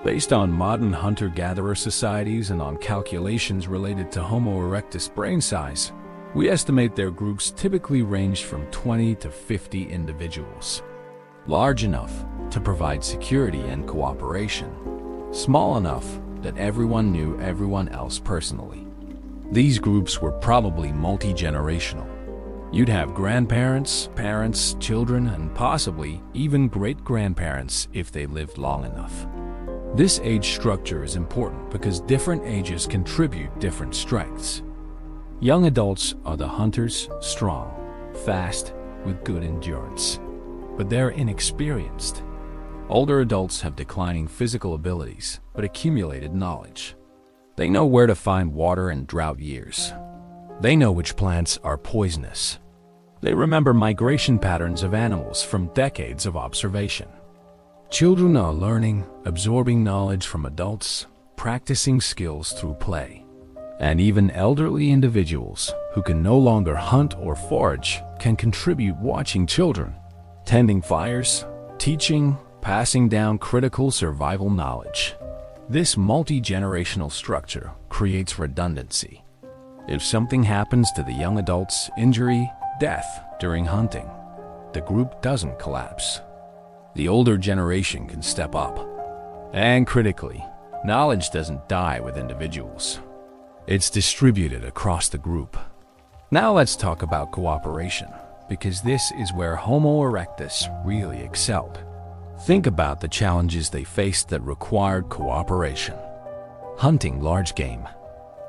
A: Based on modern hunter-gatherer societies and on calculations related to Homo erectus brain size, we estimate their groups typically ranged from 20 to 50 individuals. Large enough to provide security and cooperation. Small enough that everyone knew everyone else personally. These groups were probably multi-generational. You'd have grandparents, parents, children, and possibly even great-grandparents if they lived long enough. This age structure is important because different ages contribute different strengths. Young adults are the hunters, strong, fast, with good endurance. But they're inexperienced. Older adults have declining physical abilities, but accumulated knowledge. They know where to find water in drought years. They know which plants are poisonous. They remember migration patterns of animals from decades of observation. Children are learning, absorbing knowledge from adults, practicing skills through play. And even elderly individuals who can no longer hunt or forage can contribute watching children, tending fires, teaching, passing down critical survival knowledge. This multi-generational structure creates redundancy. If something happens to the young adults, injury, death during hunting, the group doesn't collapse. The older generation can step up. And critically, knowledge doesn't die with individuals. It's distributed across the group. Now let's talk about cooperation, because this is where Homo erectus really excelled. Think about the challenges they faced that required cooperation. Hunting large game.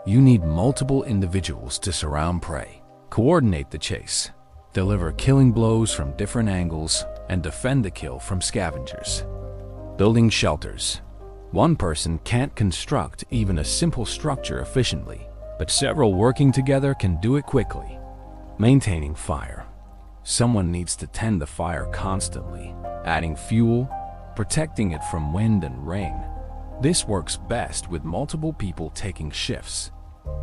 A: You need multiple individuals to surround prey, coordinate the chase, deliver killing blows from different angles, and defend the kill from scavengers. Building shelters. One person can't construct even a simple structure efficiently, but several working together can do it quickly. Maintaining fire. Someone needs to tend the fire constantly, adding fuel, protecting it from wind and rain. This works best with multiple people taking shifts.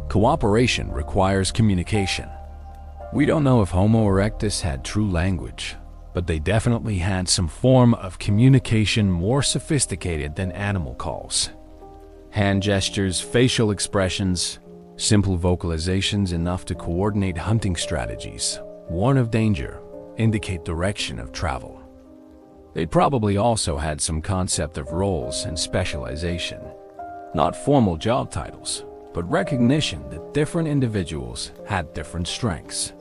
A: Cooperation requires communication. We don't know if Homo erectus had true language, but they definitely had some form of communication more sophisticated than animal calls. Hand gestures, facial expressions, simple vocalizations enough to coordinate hunting strategies, warn of danger, indicate direction of travel. They probably also had some concept of roles and specialization. Not formal job titles, but recognition that different individuals had different strengths.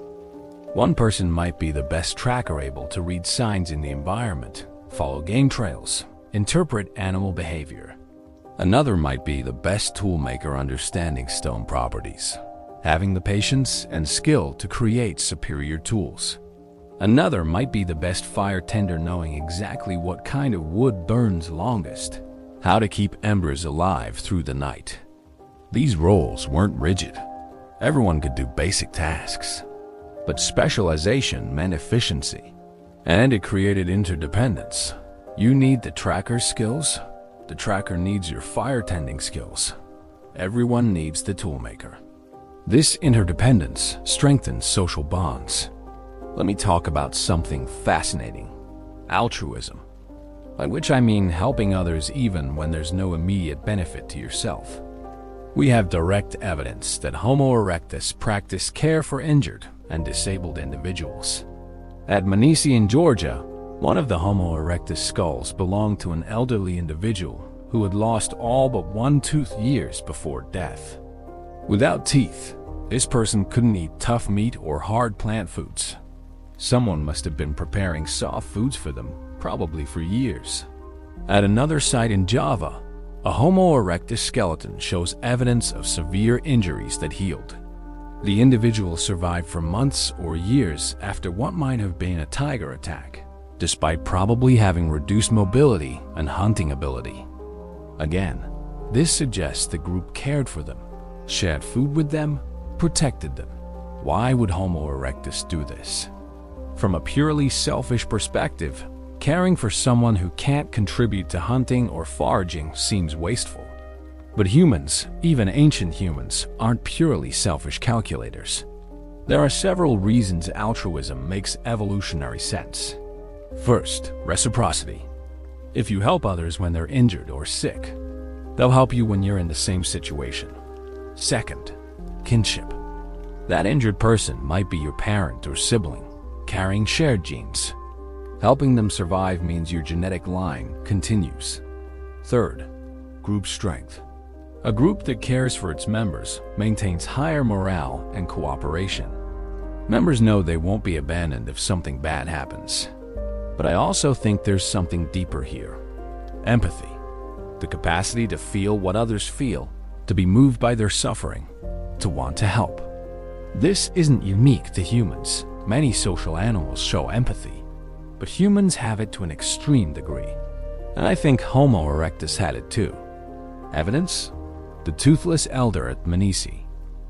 A: One person might be the best tracker, able to read signs in the environment, follow game trails, interpret animal behavior. Another might be the best toolmaker, understanding stone properties, having the patience and skill to create superior tools. Another might be the best fire tender, knowing exactly what kind of wood burns longest, how to keep embers alive through the night. These roles weren't rigid. Everyone could do basic tasks. But specialization meant efficiency, and it created interdependence. You need the tracker's skills, the tracker needs your fire tending skills. Everyone needs the toolmaker. This interdependence strengthens social bonds. Let me talk about something fascinating: altruism, by which I mean helping others even when there's no immediate benefit to yourself. We have direct evidence that Homo erectus practiced care for injured and disabled individuals. At Domination in Georgia, one of the Homo erectus skulls belonged to an elderly individual who had lost all but one tooth years before death. Without teeth, this person couldn't eat tough meat or hard plant foods. Someone must have been preparing soft foods for them, probably for years. At another site in Java, a Homo erectus skeleton shows evidence of severe injuries that healed. The individual survived for months or years after what might have been a tiger attack, despite probably having reduced mobility and hunting ability. Again, this suggests the group cared for them, shared food with them, protected them. Why would Homo erectus do this? From a purely selfish perspective, caring for someone who can't contribute to hunting or foraging seems wasteful. But humans, even ancient humans, aren't purely selfish calculators. There are several reasons altruism makes evolutionary sense. First, reciprocity. If you help others when they're injured or sick, they'll help you when you're in the same situation. Second, kinship. That injured person might be your parent or sibling, carrying shared genes. Helping them survive means your genetic line continues. Third, group strength. A group that cares for its members maintains higher morale and cooperation. Members know they won't be abandoned if something bad happens. But I also think there's something deeper here. Empathy. The capacity to feel what others feel, to be moved by their suffering, to want to help. This isn't unique to humans. Many social animals show empathy, but humans have it to an extreme degree. And I think Homo erectus had it too. Evidence? The toothless elder at Domination,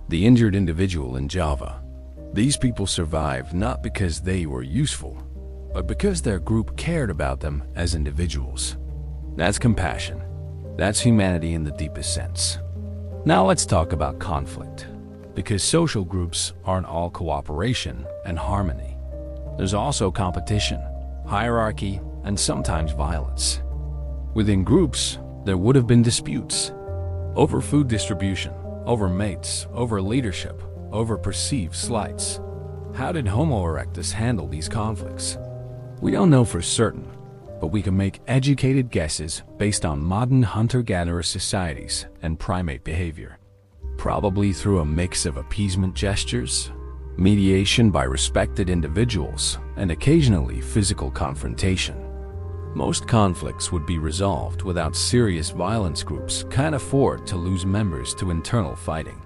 A: the injured individual in Java. These people survived not because they were useful, but because their group cared about them as individuals. That's compassion. That's humanity in the deepest sense. Now let's talk about conflict, because social groups aren't all cooperation and harmony. There's also competition, hierarchy, and sometimes violence. Within groups, there would have been disputes over food distribution, over mates, over leadership, over perceived slights. How did Homo erectus handle these conflicts? We don't know for certain, but we can make educated guesses based on modern hunter-gatherer societies and primate behavior. Probably through a mix of appeasement gestures, mediation by respected individuals, and occasionally physical confrontation. Most conflicts would be resolved without serious violence. Groups can't afford to lose members to internal fighting.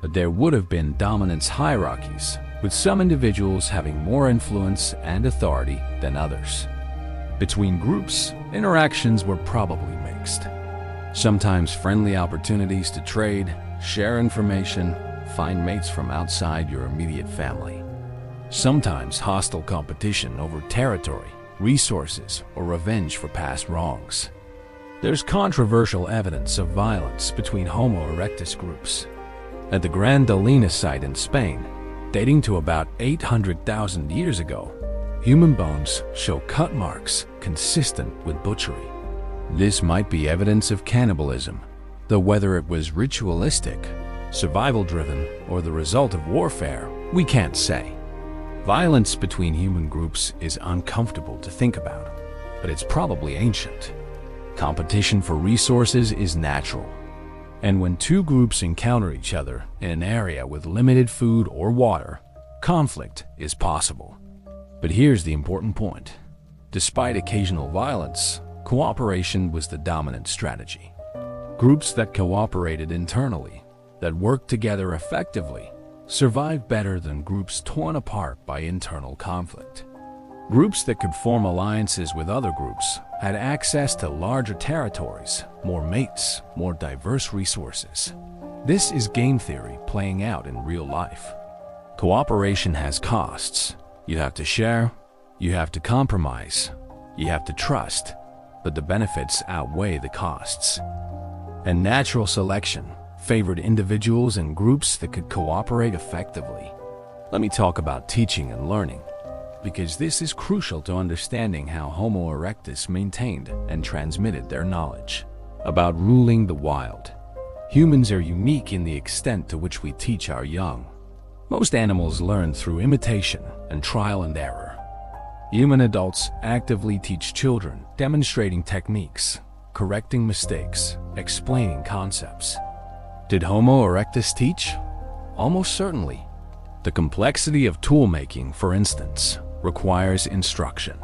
A: But there would have been dominance hierarchies, with some individuals having more influence and authority than others. Between groups, interactions were probably mixed. Sometimes friendly opportunities to trade, share information, find mates from outside your immediate family. Sometimes hostile competition over territory, resources, or revenge for past wrongs. There's controversial evidence of violence between Homo erectus groups. At the Gran Dolina site in Spain, dating to about 800,000 years ago, human bones show cut marks consistent with butchery. This might be evidence of cannibalism, though whether it was ritualistic, survival-driven, or the result of warfare, we can't say. Violence between human groups is uncomfortable to think about, but it's probably ancient. Competition for resources is natural, and when two groups encounter each other in an area with limited food or water, conflict is possible. But here's the important point. Despite occasional violence, cooperation was the dominant strategy. Groups that cooperated internally, that worked together effectively, survived better than groups torn apart by internal conflict. Groups that could form alliances with other groups had access to larger territories, more mates, more diverse resources. This is game theory playing out in real life. Cooperation has costs. You have to share, you have to compromise, you have to trust, but the benefits outweigh the costs. And natural selection favored individuals and groups that could cooperate effectively. Let me talk about teaching and learning, because this is crucial to understanding how Homo erectus maintained and transmitted their knowledge. About ruling the wild. Humans are unique in the extent to which we teach our young. Most animals learn through imitation and trial and error. Human adults actively teach children, demonstrating techniques, correcting mistakes, explaining concepts. Did Homo erectus teach? Almost certainly. The complexity of tool-making, for instance, requires instruction.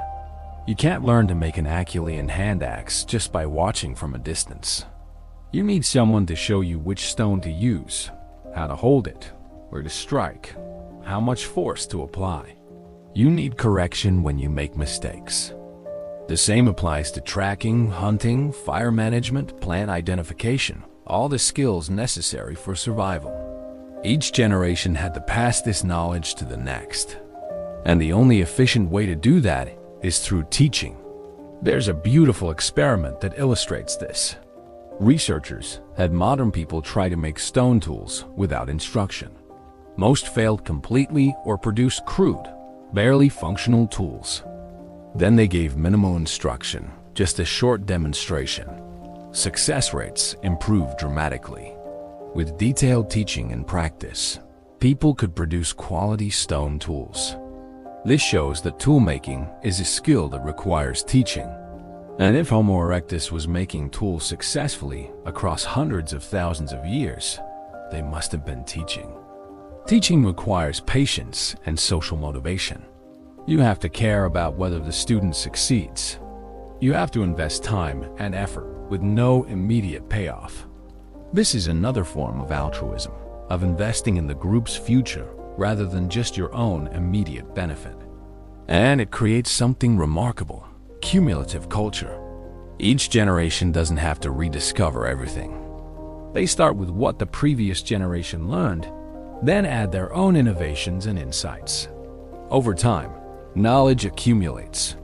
A: You can't learn to make an Herculean hand axe just by watching from a distance. You need someone to show you which stone to use, how to hold it, where to strike, how much force to apply. You need correction when you make mistakes. The same applies to tracking, hunting, fire management, plant identification, all the skills necessary for survival. Each generation had to pass this knowledge to the next. And the only efficient way to do that is through teaching. There's a beautiful experiment that illustrates this. Researchers had modern people try to make stone tools without instruction. Most failed completely or produced crude, barely functional tools. Then they gave minimal instruction, just a short demonstration. Success rates improved dramatically. With detailed teaching and practice, people could produce quality stone tools. This shows that tool-making is a skill that requires teaching. And if Homo erectus was making tools successfully across hundreds of thousands of years, they must have been teaching. Teaching requires patience and social motivation. You have to care about whether the student succeeds. You have to invest time and effort with no immediate payoff. This is another form of altruism, of investing in the group's future rather than just your own immediate benefit. And it creates something remarkable, cumulative culture. Each generation doesn't have to rediscover everything. They start with what the previous generation learned, then add their own innovations and insights. Over time, knowledge accumulates.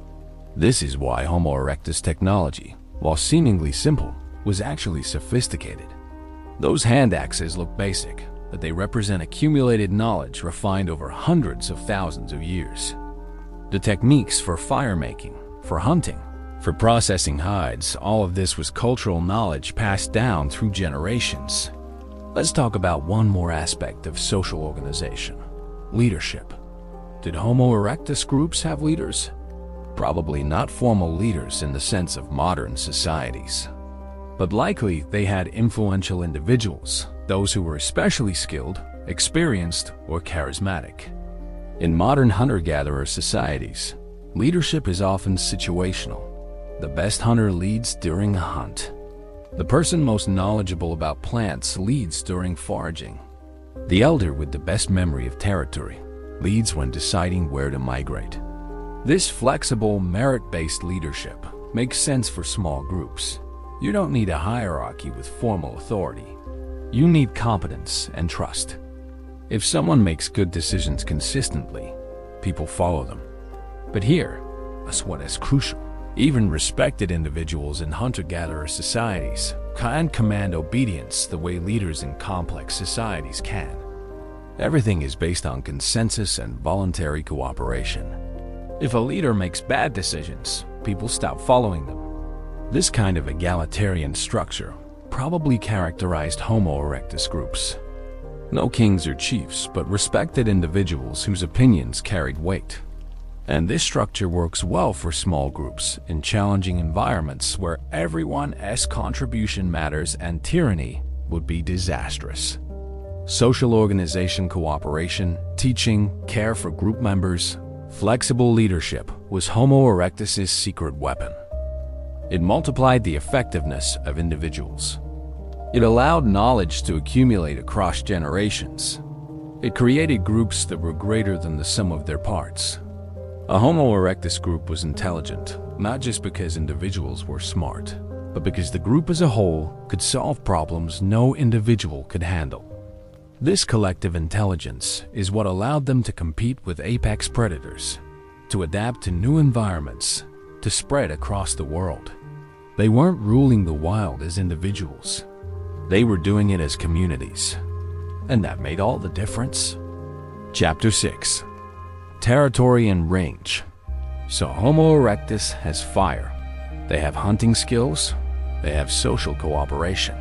A: This is why Homo erectus technology, while seemingly simple, was actually sophisticated. Those hand axes look basic, but they represent accumulated knowledge refined over hundreds of thousands of years. The techniques for fire making, for hunting, for processing hides, all of this was cultural knowledge passed down through generations. Let's talk about one more aspect of social organization: leadership. Did Homo erectus groups have leaders? Probably not formal leaders in the sense of modern societies. But likely they had influential individuals, those who were especially skilled, experienced, or charismatic. In modern hunter-gatherer societies, leadership is often situational. The best hunter leads during a hunt. The person most knowledgeable about plants leads during foraging. The elder with the best memory of territory leads when deciding where to migrate. This flexible, merit-based leadership makes sense for small groups. You don't need a hierarchy with formal authority. You need competence and trust. If someone makes good decisions consistently, people follow them. But here is what is crucial. Even respected individuals in hunter-gatherer societies can't command obedience the way leaders in complex societies can. Everything is based on consensus and voluntary cooperation. If a leader makes bad decisions, people stop following them. This kind of egalitarian structure probably characterized Homo erectus groups. No kings or chiefs, but respected individuals whose opinions carried weight. And this structure works well for small groups in challenging environments where everyone's contribution matters and tyranny would be disastrous. Social organization, cooperation, teaching, care for group members, flexible leadership was Homo erectus's secret weapon. It multiplied the effectiveness of individuals. It allowed knowledge to accumulate across generations. It created groups that were greater than the sum of their parts. A Homo erectus group was intelligent, not just because individuals were smart, but because the group as a whole could solve problems no individual could handle. This collective intelligence is what allowed them to compete with apex predators, to adapt to new environments, to spread across the world. They weren't ruling the wild as individuals. They were doing it as communities. And that made all the difference. Chapter 6. Territory and range. So Homo erectus has fire. They have hunting skills. They have social cooperation.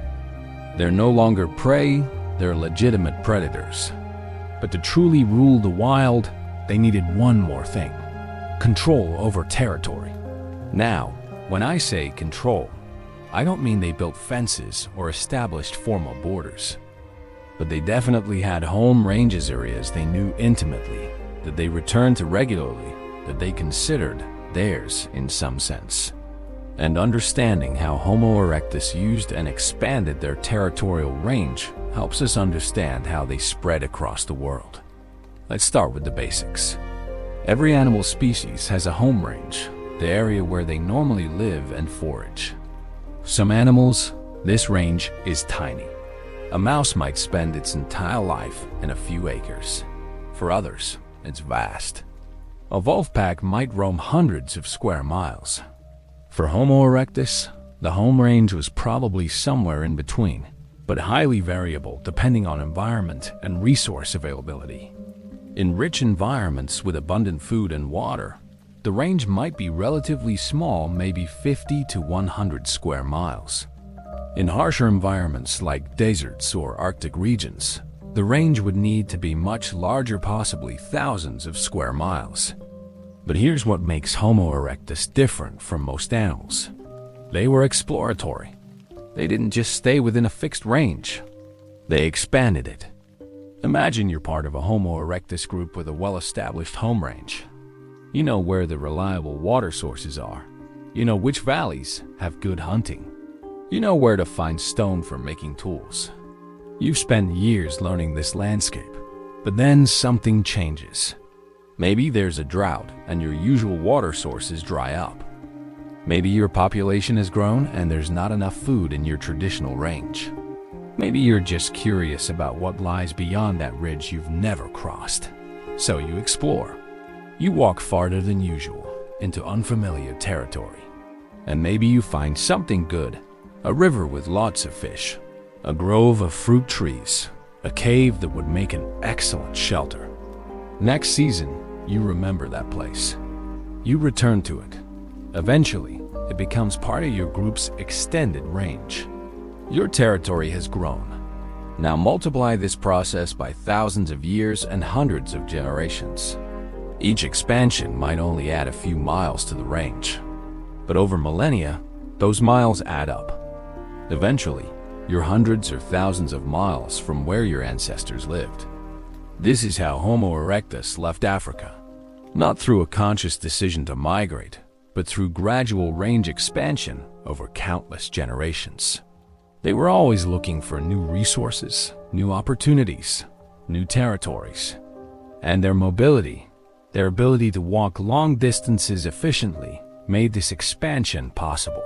A: They're no longer prey, they're legitimate predators. But to truly rule the wild, they needed one more thing: control over territory. Now, when I say control, I don't mean they built fences or established formal borders. But they definitely had home ranges, areas they knew intimately, that they returned to regularly, that they considered theirs in some sense. And understanding how Homo erectus used and expanded their territorial range helps us understand how they spread across the world. Let's start with the basics. Every animal species has a home range, the area where they normally live and forage. Some animals, this range is tiny. A mouse might spend its entire life in a few acres. For others, it's vast. A wolf pack might roam hundreds of square miles. For Homo erectus, the home range was probably somewhere in between, but highly variable depending on environment and resource availability. In rich environments with abundant food and water, the range might be relatively small, maybe 50 to 100 square miles. In harsher environments like deserts or Arctic regions, the range would need to be much larger, possibly thousands of square miles. But here's what makes Homo erectus different from most animals. They were exploratory. They didn't just stay within a fixed range. They expanded it. Imagine you're part of a Homo erectus group with a well-established home range. You know where the reliable water sources are. You know which valleys have good hunting. You know where to find stone for making tools. You've spent years learning this landscape, but then something changes. Maybe there's a drought and your usual water sources dry up. Maybe your population has grown and there's not enough food in your traditional range. Maybe you're just curious about what lies beyond that ridge you've never crossed. So you explore. You walk farther than usual into unfamiliar territory. And maybe you find something good. A river with lots of fish, a grove of fruit trees, a cave that would make an excellent shelter. Next season, you remember that place. You return to it. Eventually, it becomes part of your group's extended range. Your territory has grown. Now multiply this process by thousands of years and hundreds of generations. Each expansion might only add a few miles to the range, but over millennia, those miles add up. Eventually, you're hundreds or thousands of miles from where your ancestors lived. This is how Homo erectus left Africa, not through a conscious decision to migrate, but through gradual range expansion over countless generations. They were always looking for new resources, new opportunities, new territories, and their mobility, their ability to walk long distances efficiently, made this expansion possible.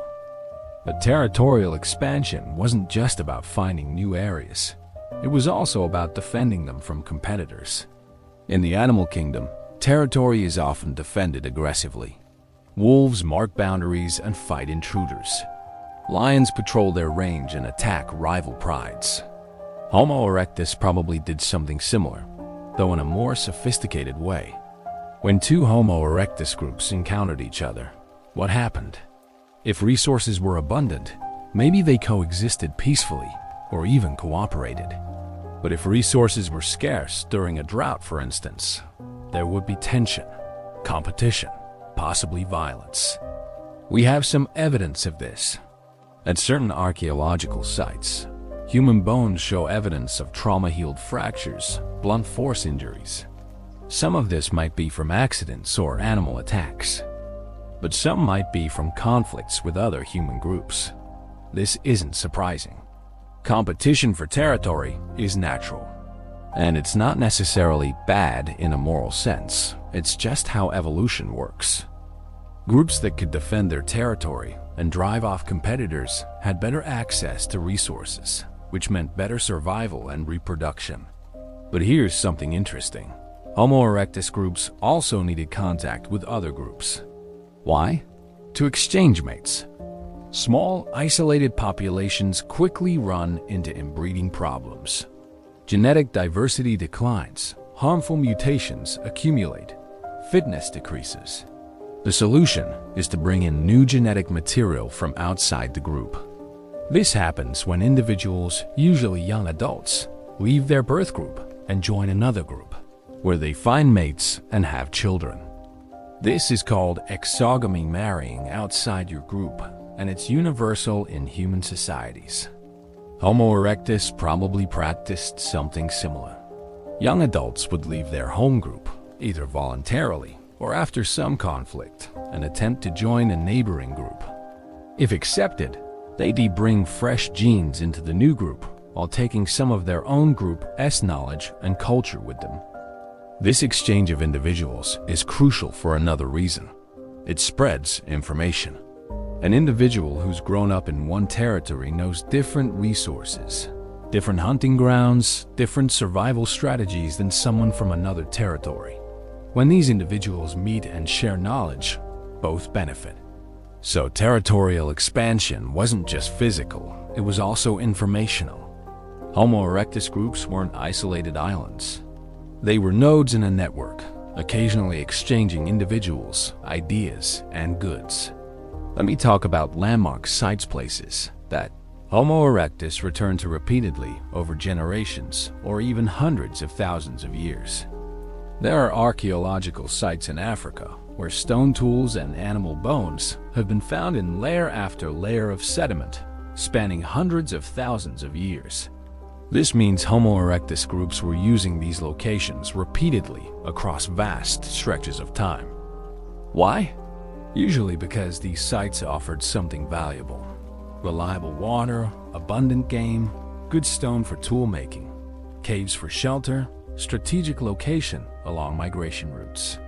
A: But territorial expansion wasn't just about finding new areas. It was also about defending them from competitors. In the animal kingdom, territory is often defended aggressively. Wolves mark boundaries and fight intruders. Lions patrol their range and attack rival prides. Homo erectus probably did something similar, though in a more sophisticated way. When two Homo erectus groups encountered each other, what happened? If resources were abundant, maybe they coexisted peacefully or even cooperated. But if resources were scarce during a drought, for instance, there would be tension, competition, possibly violence. We have some evidence of this. At certain archaeological sites, human bones show evidence of trauma-healed fractures, blunt force injuries. Some of this might be from accidents or animal attacks, but some might be from conflicts with other human groups. This isn't surprising. Competition for territory is natural, and it's not necessarily bad in a moral sense. It's just how evolution works. Groups that could defend their territory and drive off competitors had better access to resources, which meant better survival and reproduction. But here's something interesting. Homo erectus groups also needed contact with other groups. Why? To exchange mates. Small, isolated populations quickly run into inbreeding problems. Genetic diversity declines, harmful mutations accumulate, fitness decreases. The solution is to bring in new genetic material from outside the group. This happens when individuals, usually young adults, leave their birth group and join another group, where they find mates and have children. This is called exogamy, marrying outside your group, and it's universal in human societies. Homo erectus probably practiced something similar. Young adults would leave their home group, either voluntarily or after some conflict, and attempt to join a neighboring group. If accepted, they'd bring fresh genes into the new group while taking some of their own group's knowledge and culture with them. This exchange of individuals is crucial for another reason. It spreads information. An individual who's grown up in one territory knows different resources, different hunting grounds, different survival strategies than someone from another territory. When these individuals meet and share knowledge, both benefit. So territorial expansion wasn't just physical, it was also informational. Homo erectus groups weren't isolated islands. They were nodes in a network, occasionally exchanging individuals, ideas, and goods. Let me talk about landmark sites, places that Homo erectus returned to repeatedly over generations or even hundreds of thousands of years. There are archaeological sites in Africa where stone tools and animal bones have been found in layer after layer of sediment, spanning hundreds of thousands of years. This means Homo erectus groups were using these locations repeatedly across vast stretches of time. Why? Usually because these sites offered something valuable: reliable water, abundant game, good stone for tool making, caves for shelter, strategic location along migration routes.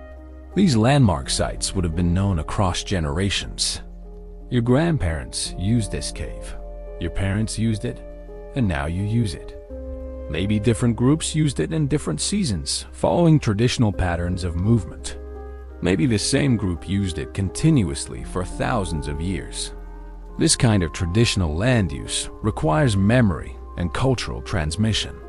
A: These landmark sites would have been known across generations. Your grandparents used this cave, your parents used it, and now you use it. Maybe different groups used it in different seasons, following traditional patterns of movement. Maybe the same group used it continuously for thousands of years. This kind of traditional land use requires memory and cultural transmission.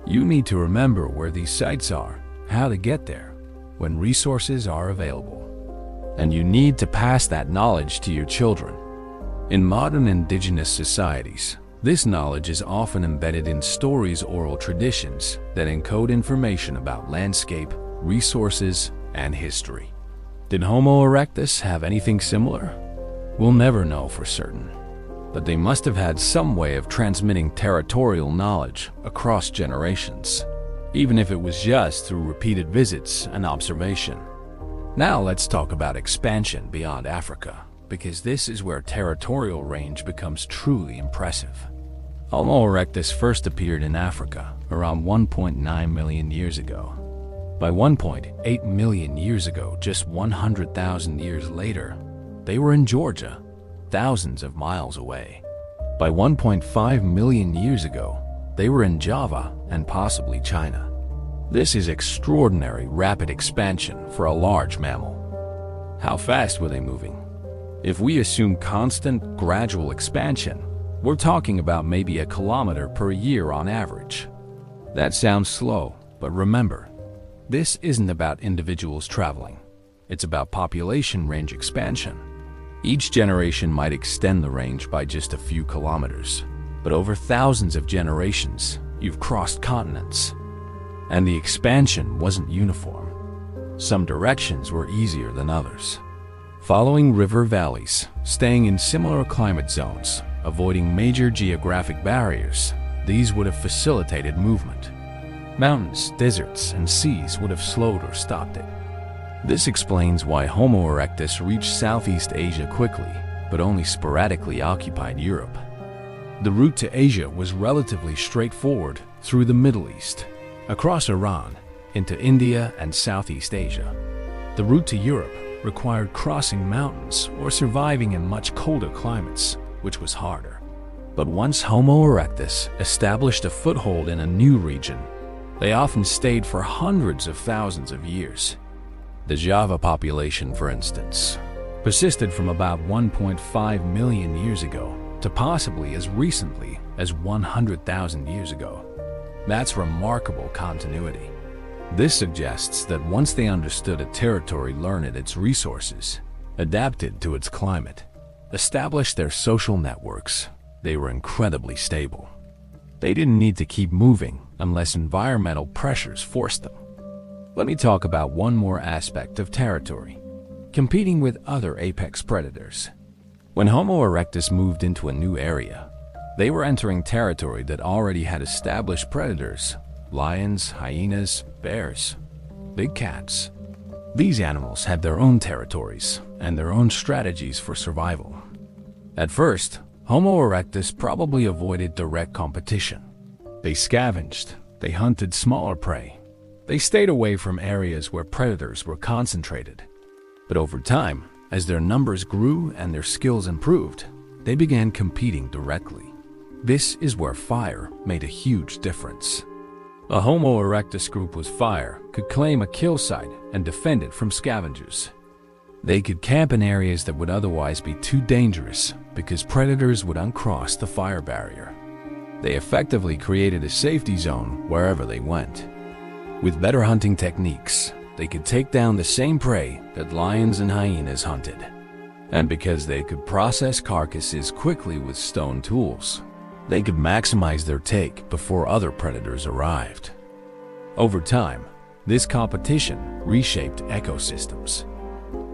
A: You need to remember where these sites are, how to get there, when resources are available. And you need to pass that knowledge to your children. In modern indigenous societies, this knowledge is often embedded in stories, oral traditions that encode information about landscape, resources, and history. Did Homo erectus have anything similar? We'll never know for certain, but they must have had some way of transmitting territorial knowledge across generations, even if it was just through repeated visits and observation. Now let's talk about expansion beyond Africa, because this is where territorial range becomes truly impressive. Homo erectus first appeared in Africa around 1.9 million years ago. By 1.8 million years ago, just 100,000 years later, they were in Georgia, thousands of miles away. By 1.5 million years ago, they were in Java and possibly China. This is extraordinary rapid expansion for a large mammal. How fast were they moving? If we assume constant, gradual expansion, we're talking about maybe 1 kilometer per year on average. That sounds slow, but remember, this isn't about individuals traveling. It's about population range expansion. Each generation might extend the range by just a few kilometers, but over thousands of generations, you've crossed continents. And the expansion wasn't uniform. Some directions were easier than others. Following river valleys, staying in similar climate zones, avoiding major geographic barriers, these would have facilitated movement. Mountains, deserts, and seas would have slowed or stopped it. This explains why Homo erectus reached Southeast Asia quickly, but only sporadically occupied Europe. The route to Asia was relatively straightforward through the Middle East, across Iran, into India and Southeast Asia. The route to Europe required crossing mountains or surviving in much colder climates, which was harder. But once Homo erectus established a foothold in a new region, they often stayed for hundreds of thousands of years. The Java population, for instance, persisted from about 1.5 million years ago to possibly as recently as 100,000 years ago. That's remarkable continuity. This suggests that once they understood a territory, learned its resources, adapted to its climate, established their social networks, they were incredibly stable. They didn't need to keep moving unless environmental pressures forced them. Let me talk about one more aspect of territory: competing with other apex predators. When Homo erectus moved into a new area, they were entering territory that already had established predators: lions, hyenas, bears, big cats. These animals had their own territories and their own strategies for survival. At first, Homo erectus probably avoided direct competition. They scavenged, they hunted smaller prey, they stayed away from areas where predators were concentrated. But over time, as their numbers grew and their skills improved, they began competing directly. This is where fire made a huge difference. A Homo erectus group with fire could claim a kill site and defend it from scavengers. They could camp in areas that would otherwise be too dangerous because predators would uncross the fire barrier. They effectively created a safety zone wherever they went. With better hunting techniques, they could take down the same prey that lions and hyenas hunted. And because they could process carcasses quickly with stone tools, they could maximize their take before other predators arrived. Over time, this competition reshaped ecosystems.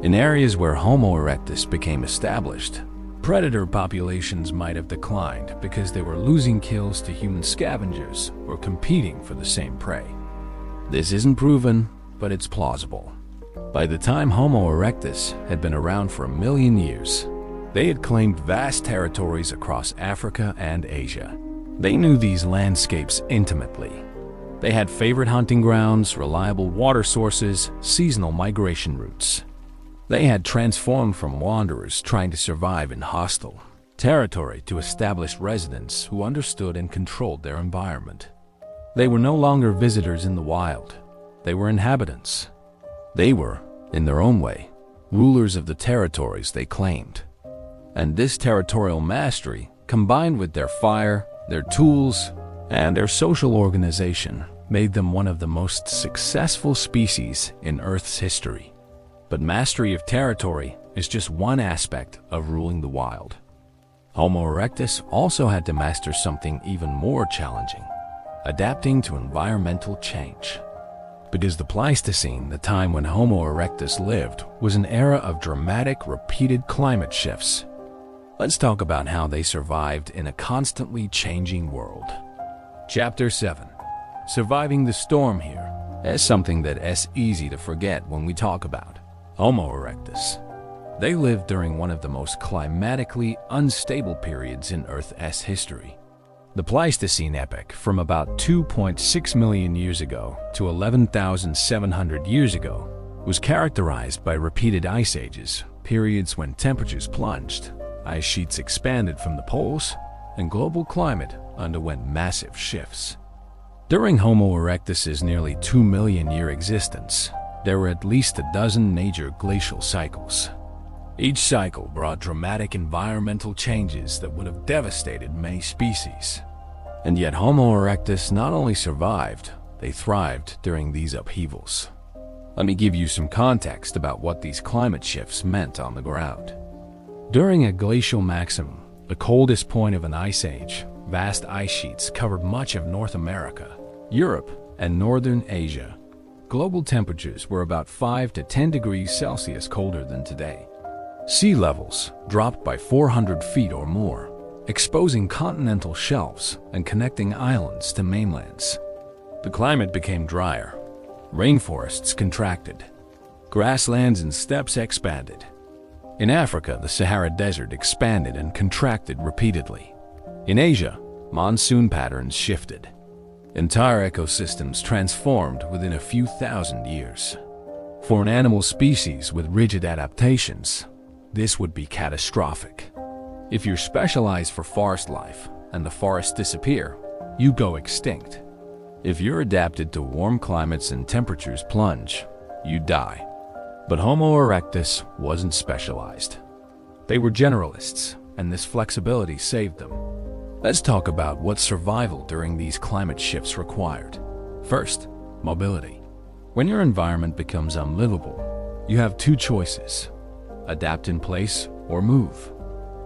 A: In areas where Homo erectus became established, predator populations might have declined because they were losing kills to human scavengers or competing for the same prey. This isn't proven, but it's plausible. By the time Homo erectus had been around for 1 million years, they had claimed vast territories across Africa and Asia. They knew these landscapes intimately. They had favorite hunting grounds, reliable water sources, seasonal migration routes. They had transformed from wanderers trying to survive in hostile territory to established residents who understood and controlled their environment. They were no longer visitors in the wild. They were inhabitants. They were, in their own way, rulers of the territories they claimed. And this territorial mastery, combined with their fire, their tools, and their social organization, made them one of the most successful species in Earth's history. But mastery of territory is just one aspect of ruling the wild. Homo erectus also had to master something even more challenging: adapting to environmental change. Because the Pleistocene, the time when Homo erectus lived, was an era of dramatic, repeated climate shifts. Let's talk about how they survived in a constantly changing world. Chapter 7. Surviving the storm here is something that is easy to forget when we talk about Homo erectus. They lived during one of the most climatically unstable periods in Earth's history. The Pleistocene epoch, from about 2.6 million years ago to 11,700 years ago, was characterized by repeated ice ages, periods when temperatures plunged, ice sheets expanded from the poles, and global climate underwent massive shifts. During Homo erectus's nearly 2 million year existence, there were at least a dozen major glacial cycles. Each cycle brought dramatic environmental changes that would have devastated many species. And yet Homo erectus not only survived, they thrived during these upheavals. Let me give you some context about what these climate shifts meant on the ground. During a glacial maximum, the coldest point of an ice age, vast ice sheets covered much of North America, Europe, and northern Asia. Global temperatures were about 5 to 10 degrees Celsius colder than today. Sea levels dropped by 400 feet or more, exposing continental shelves and connecting islands to mainlands. The climate became drier. Rainforests contracted. Grasslands and steppes expanded. In Africa, the Sahara Desert expanded and contracted repeatedly. In Asia, monsoon patterns shifted. Entire ecosystems transformed within a few thousand years. For an animal species with rigid adaptations, this would be catastrophic. If you're specialized for forest life and the forests disappear, you go extinct. If you're adapted to warm climates and temperatures plunge, you die. But Homo erectus wasn't specialized. They were generalists, and this flexibility saved them. Let's talk about what survival during these climate shifts required. First, mobility. When your environment becomes unlivable, you have two choices: adapt in place or move.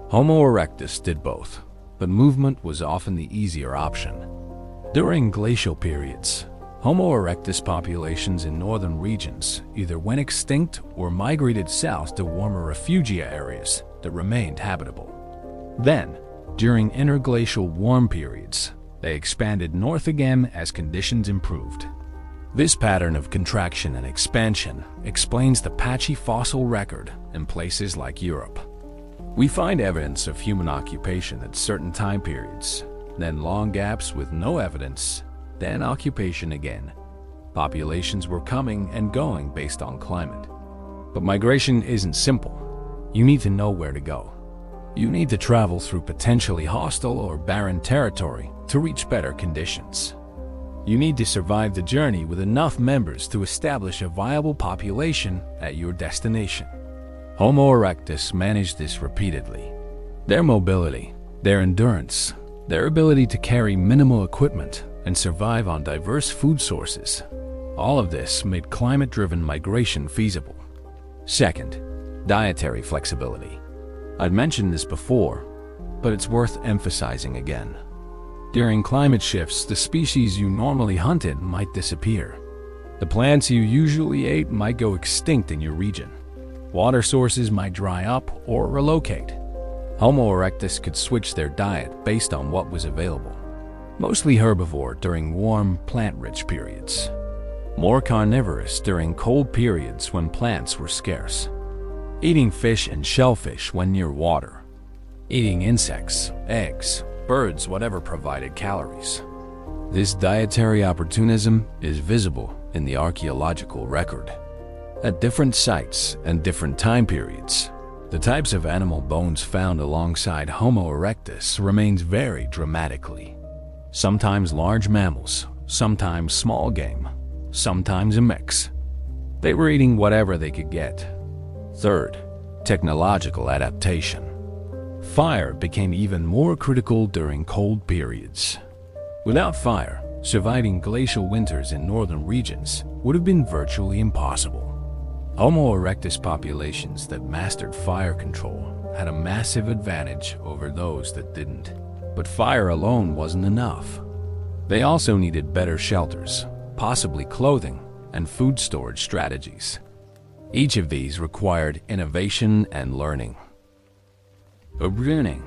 A: Homo erectus did both, but movement was often the easier option. During glacial periods, Homo erectus populations in northern regions either went extinct or migrated south to warmer refugia areas that remained habitable. Then, during interglacial warm periods, they expanded north again as conditions improved. This pattern of contraction and expansion explains the patchy fossil record in places like Europe. We find evidence of human occupation at certain time periods, then long gaps with no evidence, then occupation again. Populations were coming and going based on climate. But migration isn't simple. You need to know where to go. You need to travel through potentially hostile or barren territory to reach better conditions. You need to survive the journey with enough members to establish a viable population at your destination. Homo erectus managed this repeatedly. Their mobility, their endurance, their ability to carry minimal equipment and survive on diverse food sources, all of this made climate-driven migration feasible. Second, dietary flexibility. I'd mentioned this before, but it's worth emphasizing again. During climate shifts, the species you normally hunted might disappear. The plants you usually ate might go extinct in your region. Water sources might dry up or relocate. Homo erectus could switch their diet based on what was available. Mostly herbivore during warm, plant-rich periods. More carnivorous during cold periods when plants were scarce. Eating fish and shellfish when near water. Eating insects, eggs, birds, whatever provided calories. This dietary opportunism is visible in the archaeological record. At different sites and different time periods, the types of animal bones found alongside Homo erectus remains vary dramatically. Sometimes large mammals, sometimes small game, sometimes a mix. They were eating whatever they could get. Third, technological adaptation. Fire became even more critical during cold periods. Without fire, surviving glacial winters in northern regions would have been virtually impossible. Homo erectus populations that mastered fire control had a massive advantage over those that didn't. But fire alone wasn't enough. They also needed better shelters, possibly clothing, and food storage strategies. Each of these required innovation and learning. Beginning.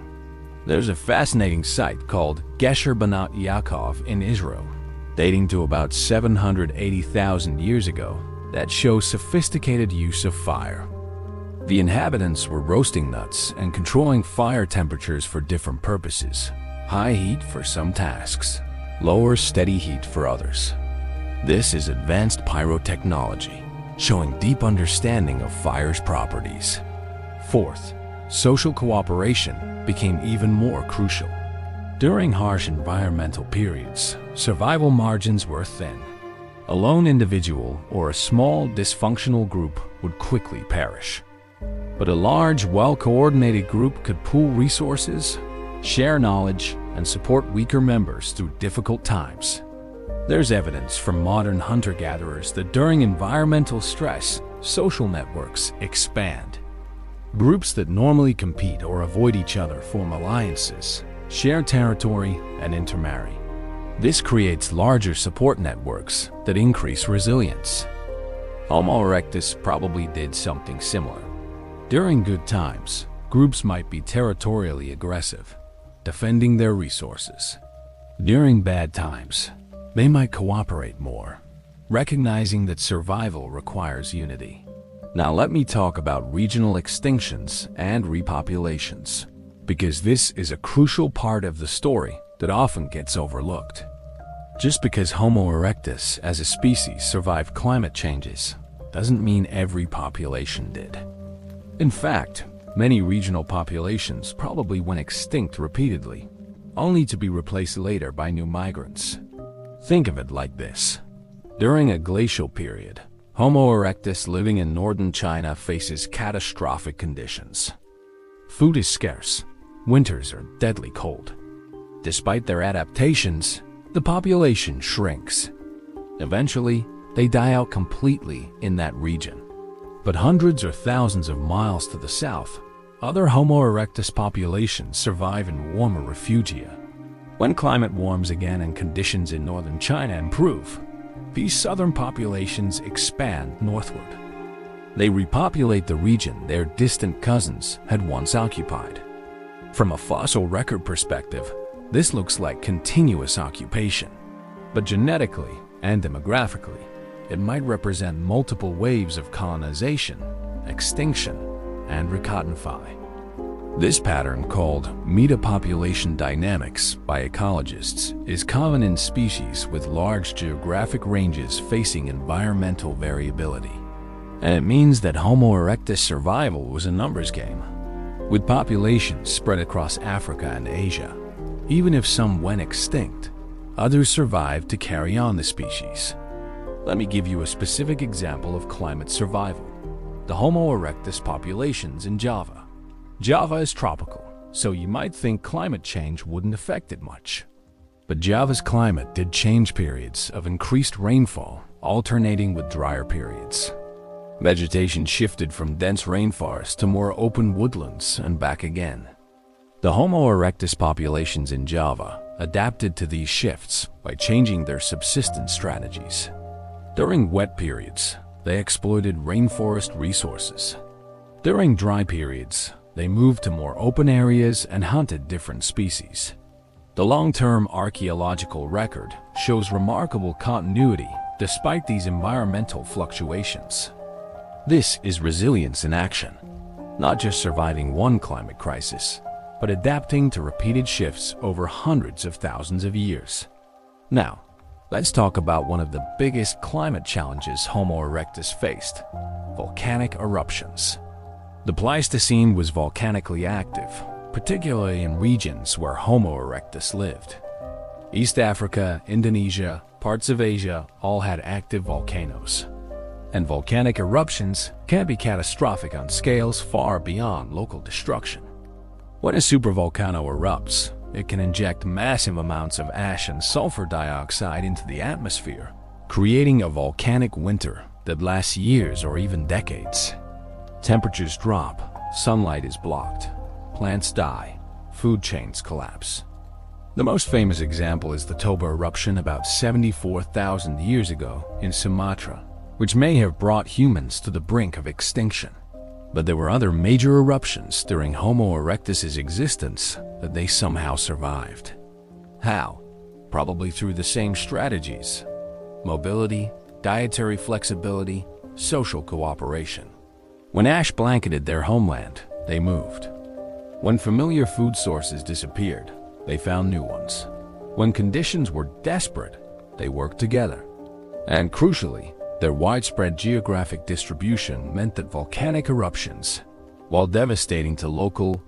A: There's a fascinating site called Gesher Banat Yaakov in Israel, dating to about 780,000 years ago, that shows sophisticated use of fire. The inhabitants were roasting nuts and controlling fire temperatures for different purposes. High heat for some tasks, lower steady heat for others. This is advanced pyrotechnology, showing deep understanding of fire's properties. Fourth, social cooperation became even more crucial. During harsh environmental periods, survival margins were thin. A lone individual or a small dysfunctional group would quickly perish. But a large, well-coordinated group could pool resources, share knowledge, and support weaker members through difficult times. There's evidence from modern hunter-gatherers that during environmental stress, social networks expand. Groups that normally compete or avoid each other form alliances, share territory, and intermarry. This creates larger support networks that increase resilience. Homo erectus probably did something similar. During good times, groups might be territorially aggressive, defending their resources. During bad times, they might cooperate more, recognizing that survival requires unity. Now let me talk about regional extinctions and repopulations, because this is a crucial part of the story that often gets overlooked. Just because Homo erectus as a species survived climate changes doesn't mean every population did. In fact, many regional populations probably went extinct repeatedly, only to be replaced later by new migrants. Think of it like this. During a glacial period, Homo erectus living in northern China faces catastrophic conditions. Food is scarce. Winters are deadly cold. Despite their adaptations, the population shrinks. Eventually, they die out completely in that region. But hundreds or thousands of miles to the south, other Homo erectus populations survive in warmer refugia. When climate warms again and conditions in northern China improve, these southern populations expand northward. They repopulate the region their distant cousins had once occupied. From a fossil record perspective, this looks like continuous occupation. But genetically and demographically, it might represent multiple waves of colonization, extinction, and recognition. This pattern, called metapopulation dynamics by ecologists, is common in species with large geographic ranges facing environmental variability. And it means that Homo erectus survival was a numbers game. With populations spread across Africa and Asia, even if some went extinct, others survived to carry on the species. Let me give you a specific example of climate survival: the Homo erectus populations in Java. Java is tropical, so you might think climate change wouldn't affect it much. But Java's climate did change periods of increased rainfall, alternating with drier periods. Vegetation shifted from dense rainforests to more open woodlands and back again. The Homo erectus populations in Java adapted to these shifts by changing their subsistence strategies. During wet periods, they exploited rainforest resources. During dry periods, they moved to more open areas and hunted different species. The long-term archaeological record shows remarkable continuity despite these environmental fluctuations. This is resilience in action, not just surviving one climate crisis, but adapting to repeated shifts over hundreds of thousands of years. Now, let's talk about one of the biggest climate challenges Homo erectus faced: volcanic eruptions. The Pleistocene was volcanically active, particularly in regions where Homo erectus lived. East Africa, Indonesia, parts of Asia all had active volcanoes. And volcanic eruptions can be catastrophic on scales far beyond local destruction. When a supervolcano erupts, it can inject massive amounts of ash and sulfur dioxide into the atmosphere, creating a volcanic winter that lasts years or even decades. Temperatures drop, sunlight is blocked, plants die, food chains collapse. The most famous example is the Toba eruption about 74,000 years ago in Sumatra, which may have brought humans to the brink of extinction. But there were other major eruptions during Homo erectus's existence that they somehow survived. How? Probably through the same strategies: mobility, dietary flexibility, social cooperation. When ash blanketed their homeland, they moved. When familiar food sources disappeared, they found new ones. When conditions were desperate, they worked together. And crucially, their widespread geographic distribution meant that volcanic eruptions, while devastating to local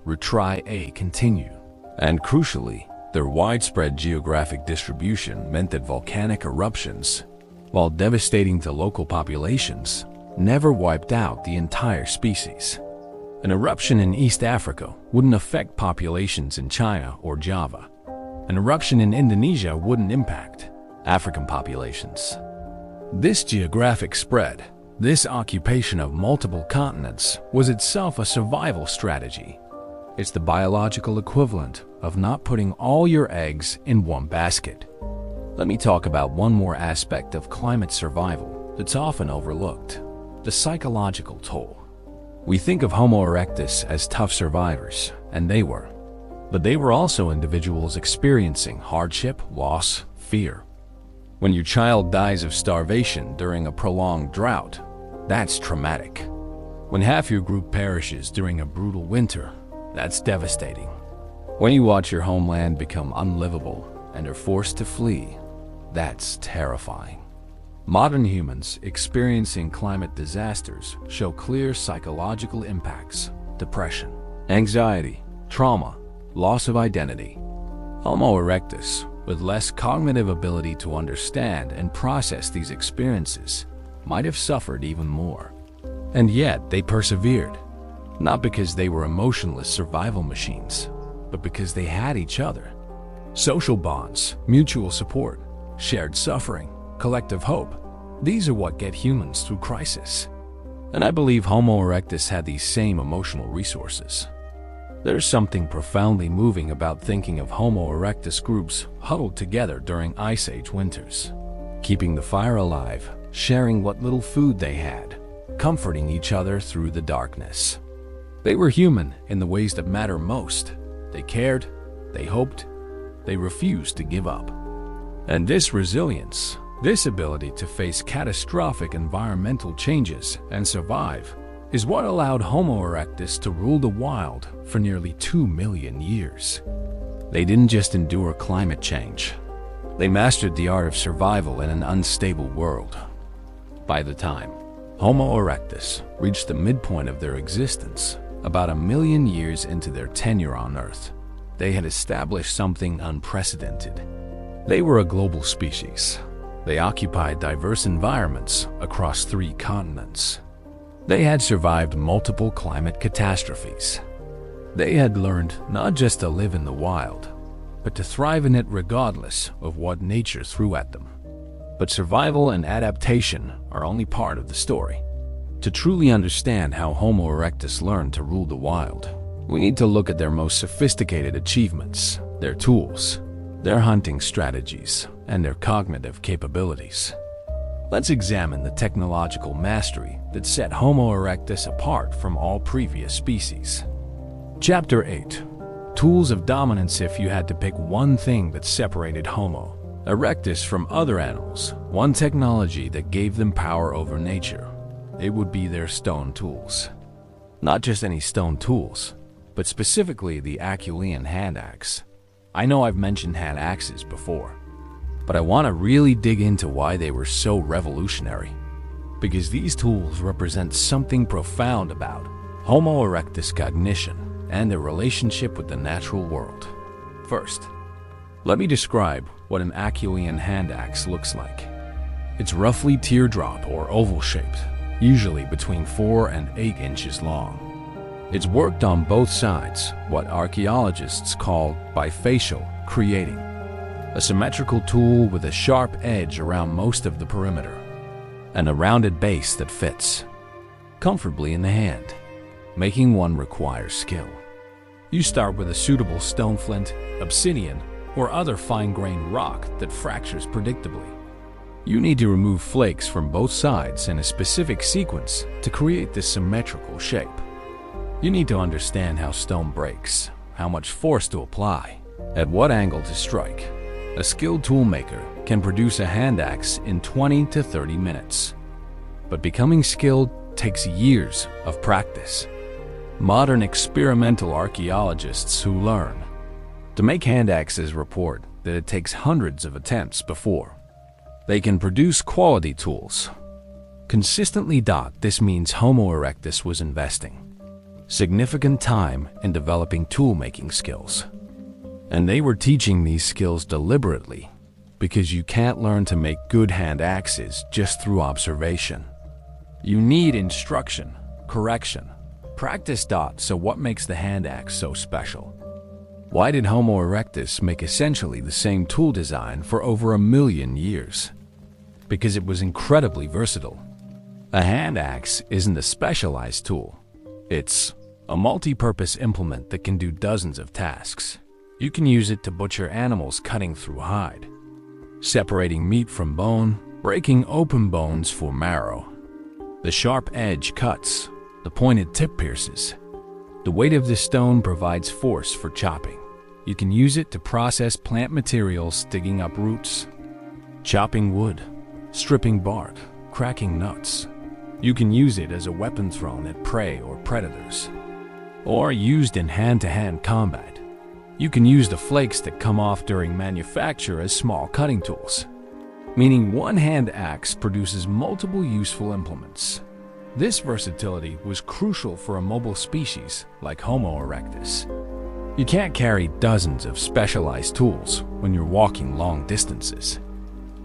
A: continue. And crucially, their widespread geographic distribution meant that volcanic eruptions, while devastating to local populations, never wiped out the entire species. An eruption in East Africa wouldn't affect populations in China or Java. An eruption in Indonesia wouldn't impact African populations. This geographic spread, this occupation of multiple continents, was itself a survival strategy. It's the biological equivalent of not putting all your eggs in one basket. Let me talk about one more aspect of climate survival that's often overlooked: the psychological toll. We think of Homo erectus as tough survivors, and they were. But they were also individuals experiencing hardship, loss, fear. When your child dies of starvation during a prolonged drought, that's traumatic. When half your group perishes during a brutal winter, that's devastating. When you watch your homeland become unlivable and are forced to flee, that's terrifying. Modern humans experiencing climate disasters show clear psychological impacts: depression, anxiety, trauma, loss of identity. Homo erectus, with less cognitive ability to understand and process these experiences, might have suffered even more. And yet they persevered, not because they were emotionless survival machines, but because they had each other. Social bonds, mutual support, shared suffering, collective hope. These are what get humans through crisis. And I believe Homo erectus had these same emotional resources. There's something profoundly moving about thinking of Homo erectus groups huddled together during Ice Age winters, keeping the fire alive, sharing what little food they had, comforting each other through the darkness. They were human in the ways that matter most. They cared, they hoped, they refused to give up. And this resilience, this ability to face catastrophic environmental changes and survive, is what allowed Homo erectus to rule the wild for nearly 2 million years. They didn't just endure climate change. They mastered the art of survival in an unstable world. By the time Homo erectus reached the midpoint of their existence, about 1 million years into their tenure on Earth, they had established something unprecedented. They were a global species. They occupied diverse environments across 3 continents. They had survived multiple climate catastrophes. They had learned not just to live in the wild, but to thrive in it regardless of what nature threw at them. But survival and adaptation are only part of the story. To truly understand how Homo erectus learned to rule the wild, we need to look at their most sophisticated achievements, their tools, their hunting strategies, and their cognitive capabilities. Let's examine the technological mastery that set Homo erectus apart from all previous species. Chapter 8. Tools of Dominance. If you had to pick one thing that separated Homo erectus from other animals, one technology that gave them power over nature, it would be their stone tools. Not just any stone tools, but specifically the Acheulean hand axe. I know I've mentioned hand axes before, but I want to really dig into why they were so revolutionary, because these tools represent something profound about Homo erectus cognition and their relationship with the natural world. First, let me describe what an Acheulean hand axe looks like. It's roughly teardrop or oval-shaped, usually between 4 and 8 inches long. It's worked on both sides, what archaeologists call bifacial, creating a symmetrical tool with a sharp edge around most of the perimeter, and a rounded base that fits comfortably in the hand. Making one requires skill. You start with a suitable stone flint, obsidian, or other fine-grained rock that fractures predictably. You need to remove flakes from both sides in a specific sequence to create this symmetrical shape. You need to understand how stone breaks, how much force to apply, at what angle to strike. A skilled toolmaker can produce a hand axe in 20 to 30 minutes. But becoming skilled takes years of practice. Modern experimental archaeologists who learn to make hand axes report that it takes hundreds of attempts before they can produce quality tools. Consistently. This means Homo erectus was investing significant time in developing tool-making skills. And they were teaching these skills deliberately because you can't learn to make good hand axes just through observation. You need instruction, correction, practice. So what makes the hand axe so special? Why did Homo erectus make essentially the same tool design for over 1 million years? Because it was incredibly versatile. A hand axe isn't a specialized tool. It's a multi-purpose implement that can do dozens of tasks. You can use it to butcher animals cutting through hide, separating meat from bone, breaking open bones for marrow. The sharp edge cuts, the pointed tip pierces. The weight of the stone provides force for chopping. You can use it to process plant materials, digging up roots, chopping wood, stripping bark, cracking nuts. You can use it as a weapon thrown at prey or predators, or used in hand-to-hand combat. You can use the flakes that come off during manufacture as small cutting tools, meaning one hand axe produces multiple useful implements. This versatility was crucial for a mobile species like Homo erectus. You can't carry dozens of specialized tools when you're walking long distances,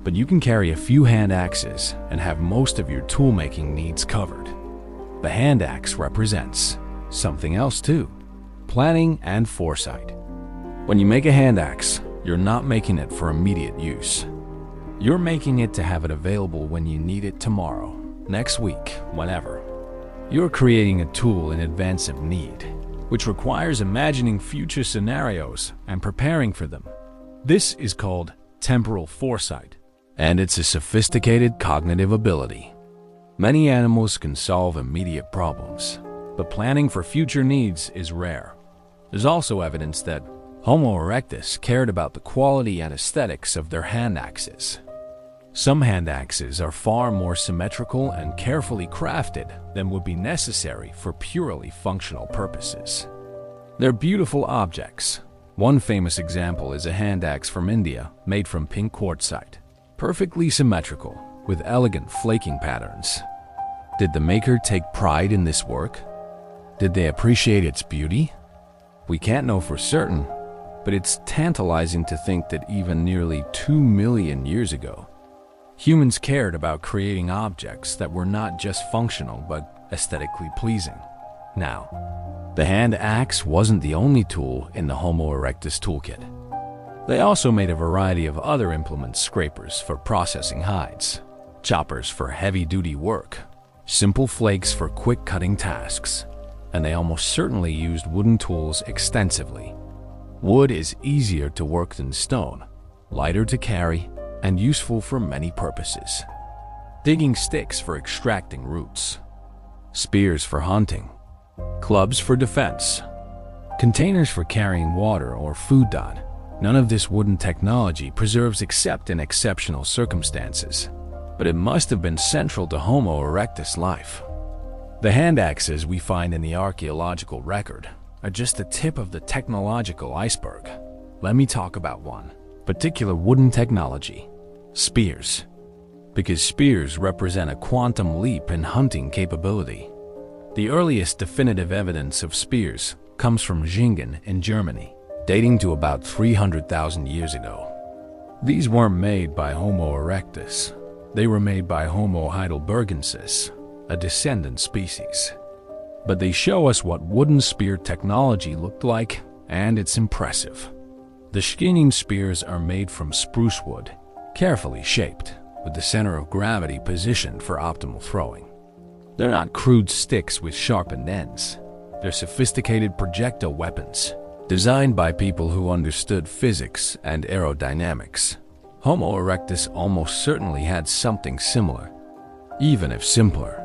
A: but you can carry a few hand axes and have most of your tool-making needs covered. The hand axe represents something else too: planning and foresight. When you make a hand axe, you're not making it for immediate use. You're making it to have it available when you need it tomorrow, next week, whenever. You're creating a tool in advance of need, which requires imagining future scenarios and preparing for them. This is called temporal foresight, and it's a sophisticated cognitive ability. Many animals can solve immediate problems, but planning for future needs is rare. There's also evidence that Homo erectus cared about the quality and aesthetics of their hand axes. Some hand axes are far more symmetrical and carefully crafted than would be necessary for purely functional purposes. They're beautiful objects. One famous example is a hand axe from India made from pink quartzite, perfectly symmetrical with elegant flaking patterns. Did the maker take pride in this work? Did they appreciate its beauty? We can't know for certain, but it's tantalizing to think that even nearly 2 million years ago, humans cared about creating objects that were not just functional but aesthetically pleasing. Now, the hand axe wasn't the only tool in the Homo erectus toolkit. They also made a variety of other implements: scrapers for processing hides, choppers for heavy-duty work, simple flakes for quick cutting tasks, and they almost certainly used wooden tools extensively. Wood is easier to work than stone, lighter to carry, and useful for many purposes. Digging sticks for extracting roots, spears for hunting, clubs for defense, containers for carrying water or food. None of this wooden technology preserves except in exceptional circumstances, but it must have been central to Homo erectus life. The hand axes we find in the archaeological record are just the tip of the technological iceberg. Let me talk about one particular wooden technology: spears. Because spears represent a quantum leap in hunting capability. The earliest definitive evidence of spears comes from Zingen in Germany, dating to about 300,000 years ago. These weren't made by Homo erectus. They were made by Homo heidelbergensis, a descendant species. But they show us what wooden spear technology looked like, and it's impressive. The Zingen spears are made from spruce wood, carefully shaped, with the center of gravity positioned for optimal throwing. They're not crude sticks with sharpened ends. They're sophisticated projectile weapons, designed by people who understood physics and aerodynamics. Homo erectus almost certainly had something similar, even if simpler.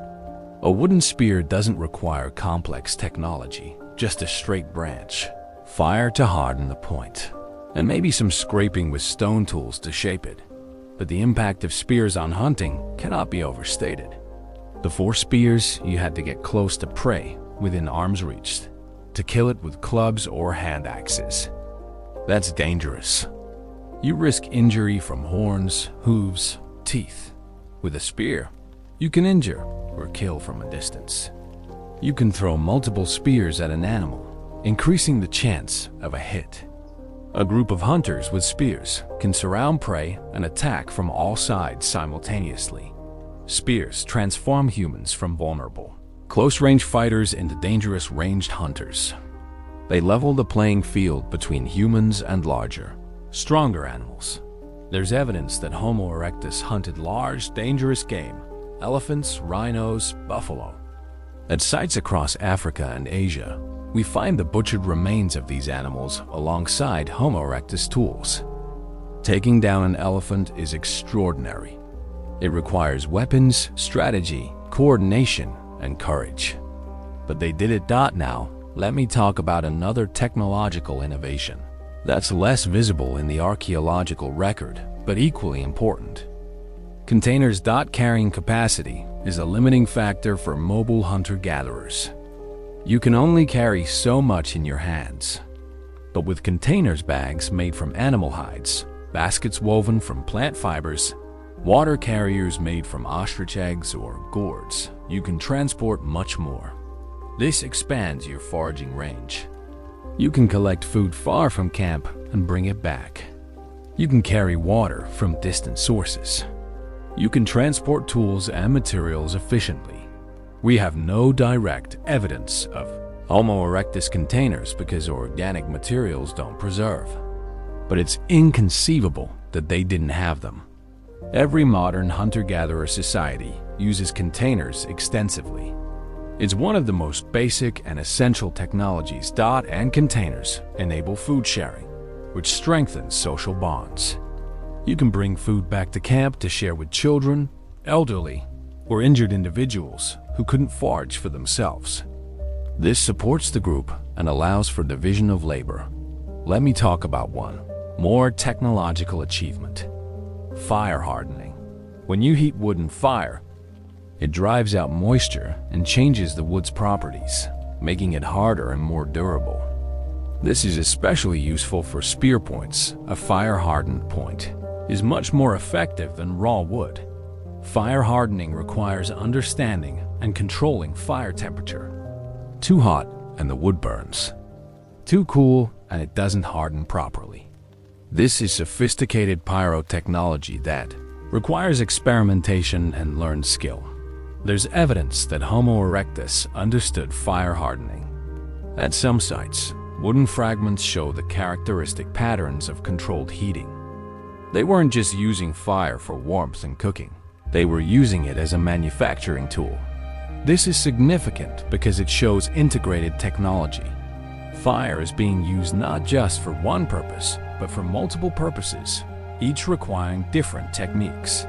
A: A wooden spear doesn't require complex technology, just a straight branch, fire to harden the point, and maybe some scraping with stone tools to shape it. But the impact of spears on hunting cannot be overstated. Before spears, you had to get close to prey, within arm's reach, to kill it with clubs or hand axes. That's dangerous. You risk injury from horns, hooves, teeth. With a spear, you can injure or kill from a distance. You can throw multiple spears at an animal, increasing the chance of a hit. A group of hunters with spears can surround prey and attack from all sides simultaneously. Spears transform humans from vulnerable, close-range fighters into dangerous ranged hunters. They level the playing field between humans and larger, stronger animals. There's evidence that Homo erectus hunted large, dangerous game, elephants, rhinos, buffalo. At sites across Africa and Asia, we find the butchered remains of these animals alongside Homo erectus tools. Taking down an elephant is extraordinary. It requires weapons, strategy, coordination, and courage. But they did it. Now, let me talk about another technological innovation that's less visible in the archaeological record, but equally important. Containers. Carrying capacity is a limiting factor for mobile hunter-gatherers. You can only carry so much in your hands. But with containers, bags made from animal hides, baskets woven from plant fibers, water carriers made from ostrich eggs or gourds, you can transport much more. This expands your foraging range. You can collect food far from camp and bring it back. You can carry water from distant sources. You can transport tools and materials efficiently. We have no direct evidence of Homo erectus containers because organic materials don't preserve. But it's inconceivable that they didn't have them. Every modern hunter-gatherer society uses containers extensively. It's one of the most basic and essential technologies. And containers enable food sharing, which strengthens social bonds. You can bring food back to camp to share with children, elderly, or injured individuals who couldn't forage for themselves. This supports the group and allows for division of labor. Let me talk about one more technological achievement: fire hardening. When you heat wood in fire, it drives out moisture and changes the wood's properties, making it harder and more durable. This is especially useful for spear points. A fire-hardened point is much more effective than raw wood. Fire hardening requires understanding and controlling fire temperature. Too hot and the wood burns. Too cool and it doesn't harden properly. This is sophisticated pyrotechnology that requires experimentation and learned skill. There's evidence that Homo erectus understood fire hardening. At some sites, wooden fragments show the characteristic patterns of controlled heating. They weren't just using fire for warmth and cooking. They were using it as a manufacturing tool. This is significant because it shows integrated technology. Fire is being used not just for one purpose, but for multiple purposes, each requiring different techniques.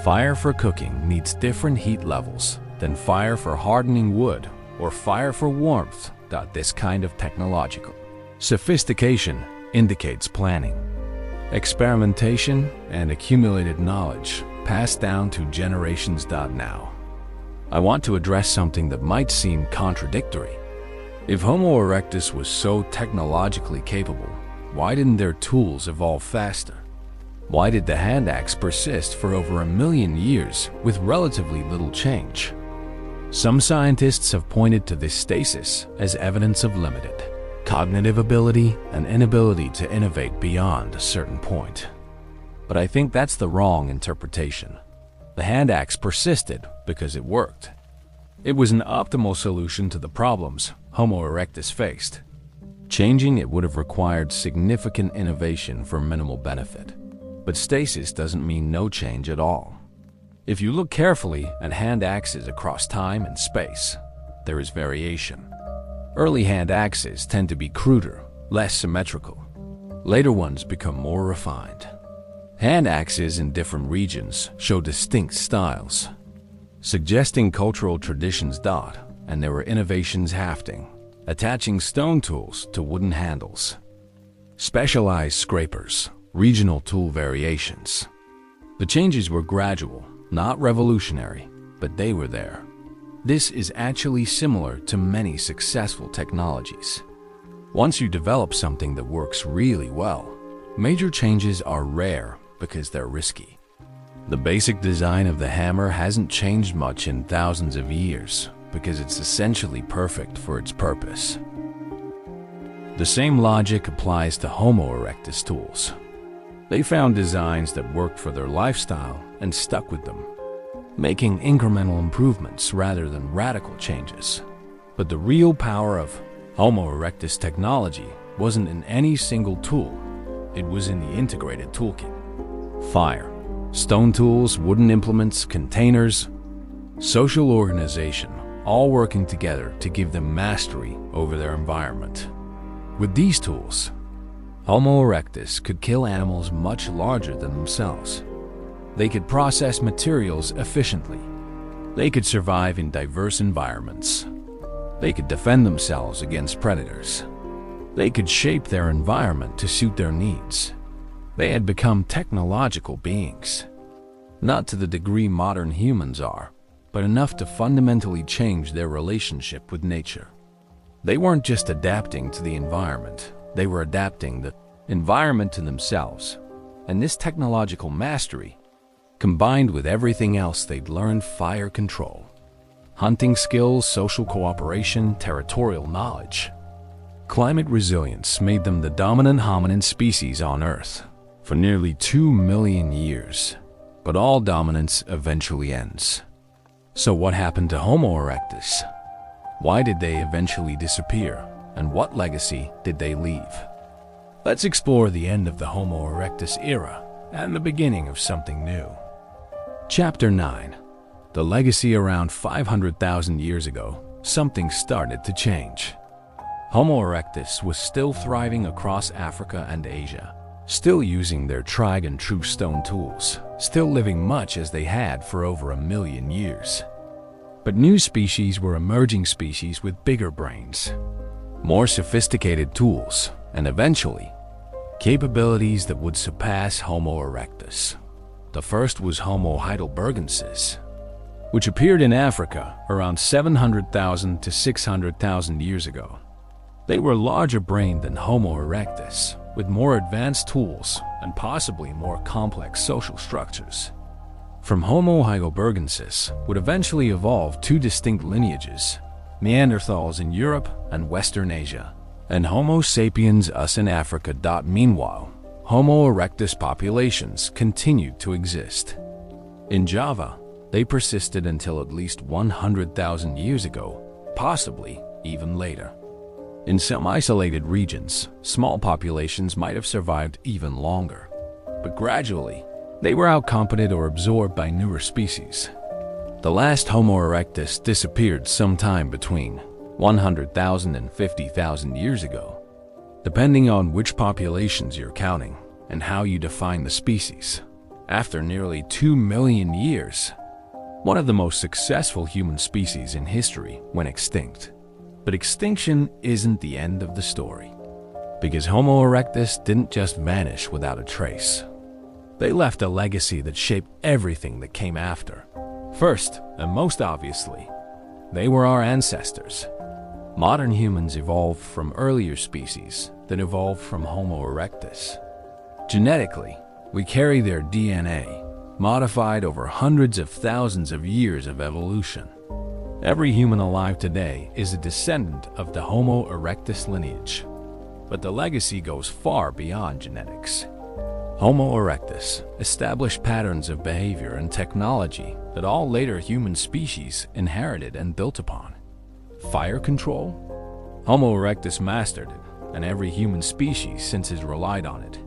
A: Fire for cooking needs different heat levels than fire for hardening wood or fire for warmth. This kind of technological sophistication indicates planning, experimentation, and accumulated knowledge passed down to generations. Now, I want to address something that might seem contradictory. If Homo erectus was so technologically capable, why didn't their tools evolve faster? Why did the hand axe persist for over 1 million years with relatively little change? Some scientists have pointed to this stasis as evidence of limited cognitive ability and inability to innovate beyond a certain point. But I think that's the wrong interpretation. The hand axe persisted because it worked. It was an optimal solution to the problems Homo erectus faced. Changing it would have required significant innovation for minimal benefit. But stasis doesn't mean no change at all. If you look carefully at hand axes across time and space, there is variation. Early hand axes tend to be cruder, less symmetrical. Later ones become more refined. Hand axes in different regions show distinct styles, suggesting cultural traditions. And there were innovations hafting, attaching stone tools to wooden handles. Specialized scrapers, regional tool variations. The changes were gradual, not revolutionary, but they were there. This is actually similar to many successful technologies. Once you develop something that works really well, major changes are rare because they're risky. The basic design of the hammer hasn't changed much in thousands of years because it's essentially perfect for its purpose. The same logic applies to Homo erectus tools. They found designs that worked for their lifestyle and stuck with them, making incremental improvements rather than radical changes. But the real power of Homo erectus technology wasn't in any single tool, it was in the integrated toolkit. Fire, stone tools, wooden implements, containers, social organization, all working together to give them mastery over their environment. With these tools, Homo erectus could kill animals much larger than themselves. They could process materials efficiently. They could survive in diverse environments. They could defend themselves against predators. They could shape their environment to suit their needs. They had become technological beings, not to the degree modern humans are, but enough to fundamentally change their relationship with nature. They weren't just adapting to the environment, they were adapting the environment to themselves. And this technological mastery, combined with everything else they'd learned, fire control, hunting skills, social cooperation, territorial knowledge, climate resilience, made them the dominant hominin species on Earth for nearly 2 million years. But all dominance eventually ends. So what happened to Homo erectus? Why did they eventually disappear? And what legacy did they leave? Let's explore the end of the Homo erectus era and the beginning of something new. Chapter 9. The legacy. Around 500,000 years ago, something started to change. Homo erectus was still thriving across Africa and Asia, still using their tried and true stone tools, still living much as they had for over 1 million years. But new species were emerging, species with bigger brains, more sophisticated tools, and eventually, capabilities that would surpass Homo erectus. The first was Homo heidelbergensis, which appeared in Africa around 700,000 to 600,000 years ago. They were larger brained than Homo erectus, with more advanced tools and possibly more complex social structures. From Homo heidelbergensis would eventually evolve 2 distinct lineages, Neanderthals in Europe and Western Asia, and Homo sapiens us in Africa. Meanwhile, Homo erectus populations continued to exist. In Java, they persisted until at least 100,000 years ago, possibly even later. In some isolated regions, small populations might have survived even longer, but gradually, they were outcompeted or absorbed by newer species. The last Homo erectus disappeared sometime between 100,000 and 50,000 years ago, depending on which populations you're counting and how you define the species. After nearly 2 million years, one of the most successful human species in history went extinct. But extinction isn't the end of the story, because Homo erectus didn't just vanish without a trace. They left a legacy that shaped everything that came after. First, and most obviously, they were our ancestors. Modern humans evolved from earlier species that evolved from Homo erectus. Genetically, we carry their DNA, modified over hundreds of thousands of years of evolution. Every human alive today is a descendant of the Homo erectus lineage. But the legacy goes far beyond genetics. Homo erectus established patterns of behavior and technology that all later human species inherited and built upon. Fire control? Homo erectus mastered it, and every human species since has relied on it.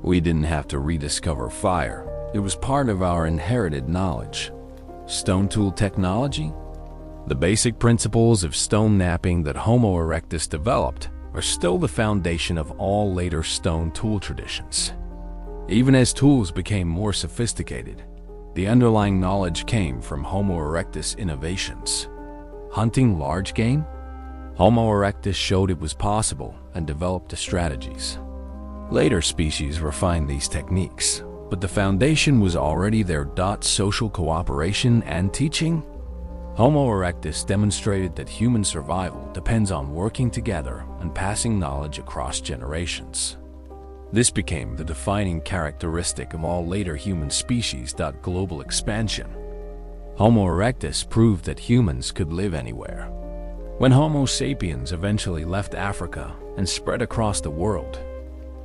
A: We didn't have to rediscover fire. It was part of our inherited knowledge. Stone tool technology? The basic principles of stone knapping that Homo erectus developed are still the foundation of all later stone tool traditions. Even as tools became more sophisticated, the underlying knowledge came from Homo erectus innovations. Hunting large game? Homo erectus showed it was possible and developed the strategies. Later species refined these techniques, but the foundation was already there. Social cooperation and teaching? Homo erectus demonstrated that human survival depends on working together and passing knowledge across generations. This became the defining characteristic of all later human species. Global expansion. Homo erectus proved that humans could live anywhere. When Homo sapiens eventually left Africa and spread across the world,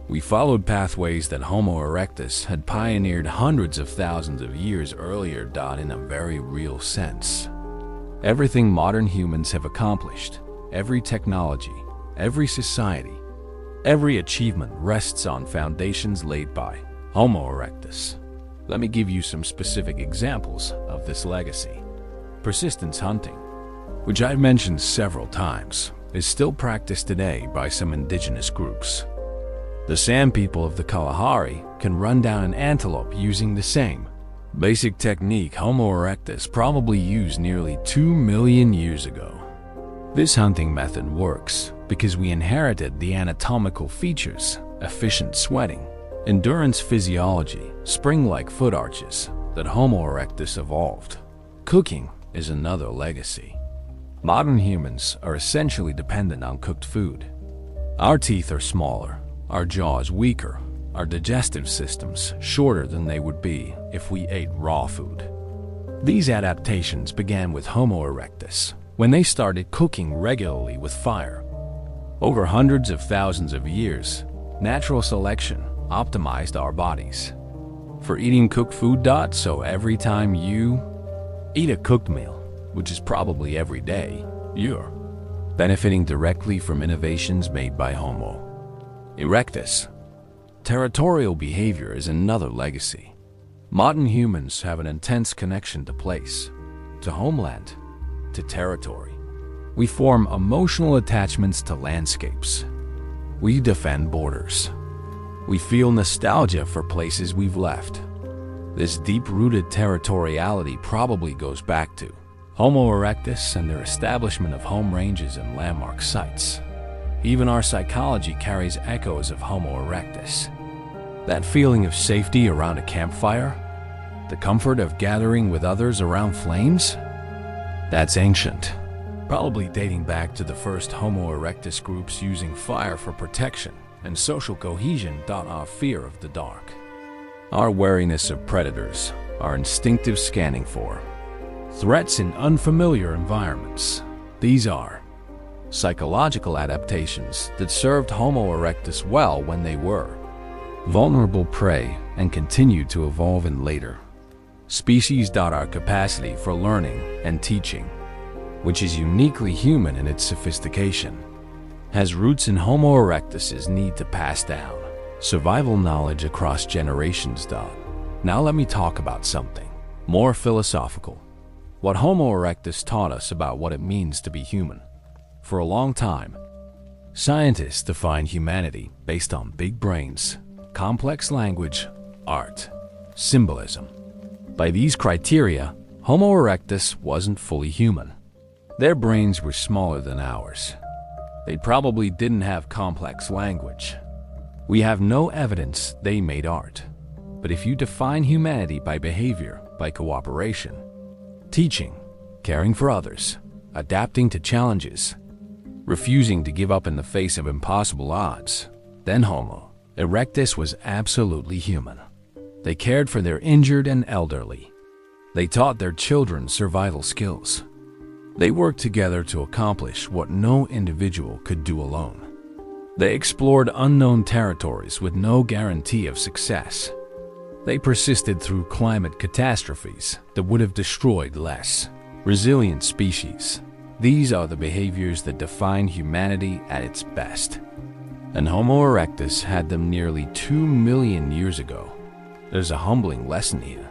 A: we followed pathways that Homo erectus had pioneered hundreds of thousands of years earlier. In a very real sense. Everything modern humans have accomplished, every technology, every society, every achievement rests on foundations laid by Homo erectus. Let me give you some specific examples of this legacy. Persistence hunting, which I've mentioned several times, is still practiced today by some indigenous groups. The San people of the Kalahari can run down an antelope using the same basic technique Homo erectus probably used nearly 2 million years ago. This hunting method works because we inherited the anatomical features, efficient sweating, endurance physiology, spring-like foot arches that Homo erectus evolved. Cooking is another legacy. Modern humans are essentially dependent on cooked food. Our teeth are smaller, our jaws weaker, our digestive systems shorter than they would be if we ate raw food. These adaptations began with Homo erectus when they started cooking regularly with fire. Over hundreds of thousands of years, natural selection optimized our bodies for eating cooked food. So every time you eat a cooked meal, which is probably every day, you're benefiting directly from innovations made by Homo erectus. Territorial behavior is another legacy. Modern humans have an intense connection to place, to homeland, to territory. We form emotional attachments to landscapes. We defend borders. We feel nostalgia for places we've left. This deep-rooted territoriality probably goes back to Homo erectus and their establishment of home ranges and landmark sites. Even our psychology carries echoes of Homo erectus. That feeling of safety around a campfire, the comfort of gathering with others around flames, that's ancient, probably dating back to the first Homo erectus groups using fire for protection and social cohesion. Our fear of the dark, our wariness of predators, our instinctive scanning for threats in unfamiliar environments. These are psychological adaptations that served Homo erectus well when they were vulnerable prey and continued to evolve in later species. Our capacity for learning and teaching, which is uniquely human in its sophistication, has roots in Homo erectus's need to pass down survival knowledge across generations. Now let me talk about something more philosophical. What Homo erectus taught us about what it means to be human. For a long time, scientists defined humanity based on big brains, complex language, art, symbolism. By these criteria, Homo erectus wasn't fully human. Their brains were smaller than ours. They probably didn't have complex language. We have no evidence they made art. But if you define humanity by behavior, by cooperation, teaching, caring for others, adapting to challenges, refusing to give up in the face of impossible odds, then Homo erectus was absolutely human. They cared for their injured and elderly. They taught their children survival skills. They worked together to accomplish what no individual could do alone. They explored unknown territories with no guarantee of success. They persisted through climate catastrophes that would have destroyed less resilient species. These are the behaviors that define humanity at its best. And Homo erectus had them nearly 2 million years ago. There's a humbling lesson here.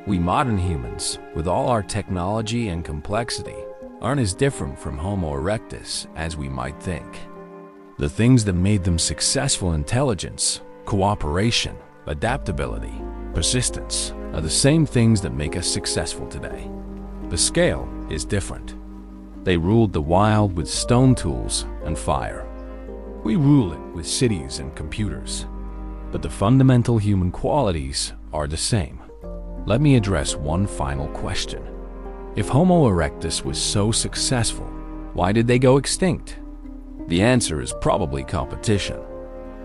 A: We modern humans, with all our technology and complexity, aren't as different from Homo erectus as we might think. The things that made them successful: intelligence, cooperation, adaptability, persistence are the same things that make us successful today. The scale is different. They ruled the wild with stone tools and fire. We rule it with cities and computers. But the fundamental human qualities are the same. Let me address one final question. If Homo erectus was so successful, why did they go extinct? The answer is probably competition.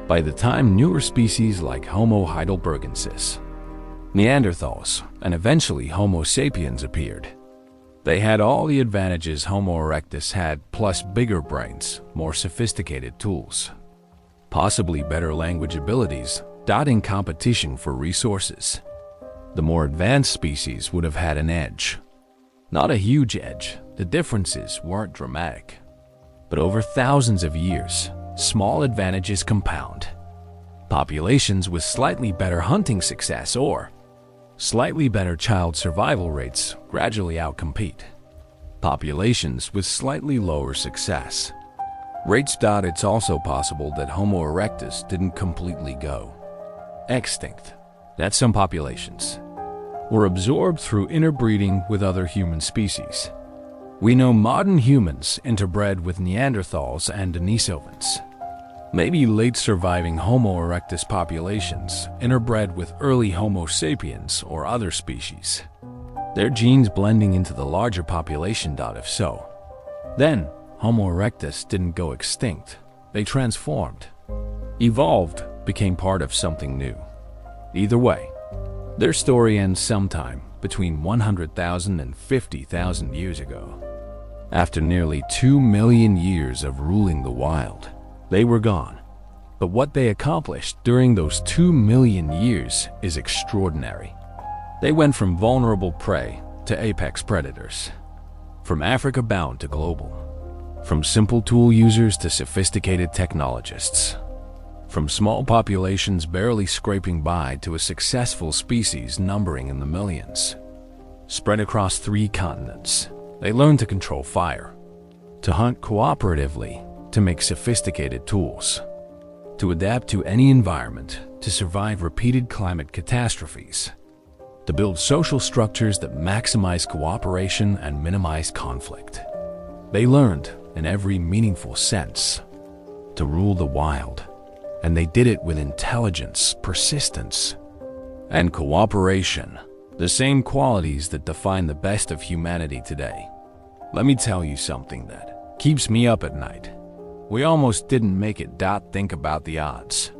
A: By the time newer species like Homo heidelbergensis, Neanderthals, and eventually Homo sapiens appeared, they had all the advantages Homo erectus had, plus bigger brains, more sophisticated tools, possibly better language abilities, in competition for resources. The more advanced species would have had an edge. Not a huge edge, the differences weren't dramatic. But over thousands of years, small advantages compound. Populations with slightly better hunting success or slightly better child survival rates gradually outcompete populations with slightly lower success rates. It's also possible that Homo erectus didn't completely go extinct, that some populations were absorbed through interbreeding with other human species. We know modern humans interbred with Neanderthals and Denisovans. Maybe late surviving Homo erectus populations interbred with early Homo sapiens or other species, their genes blending into the larger population. If so, then Homo erectus didn't go extinct. They transformed, evolved, became part of something new. Either way, their story ends sometime between 100,000 and 50,000 years ago. After nearly 2 million years of ruling the wild, they were gone. But what they accomplished during those 2 million years is extraordinary. They went from vulnerable prey to apex predators, from Africa-bound to global, from simple tool users to sophisticated technologists, from small populations barely scraping by to a successful species numbering in the millions. Spread across 3 continents, they learned to control fire, to hunt cooperatively, to make sophisticated tools, to adapt to any environment, to survive repeated climate catastrophes, to build social structures that maximize cooperation and minimize conflict. They learned, in every meaningful sense, to rule the wild, and they did it with intelligence, persistence, and cooperation, the same qualities that define the best of humanity today. Let me tell you something that keeps me up at night. We almost didn't make it. Think about the odds.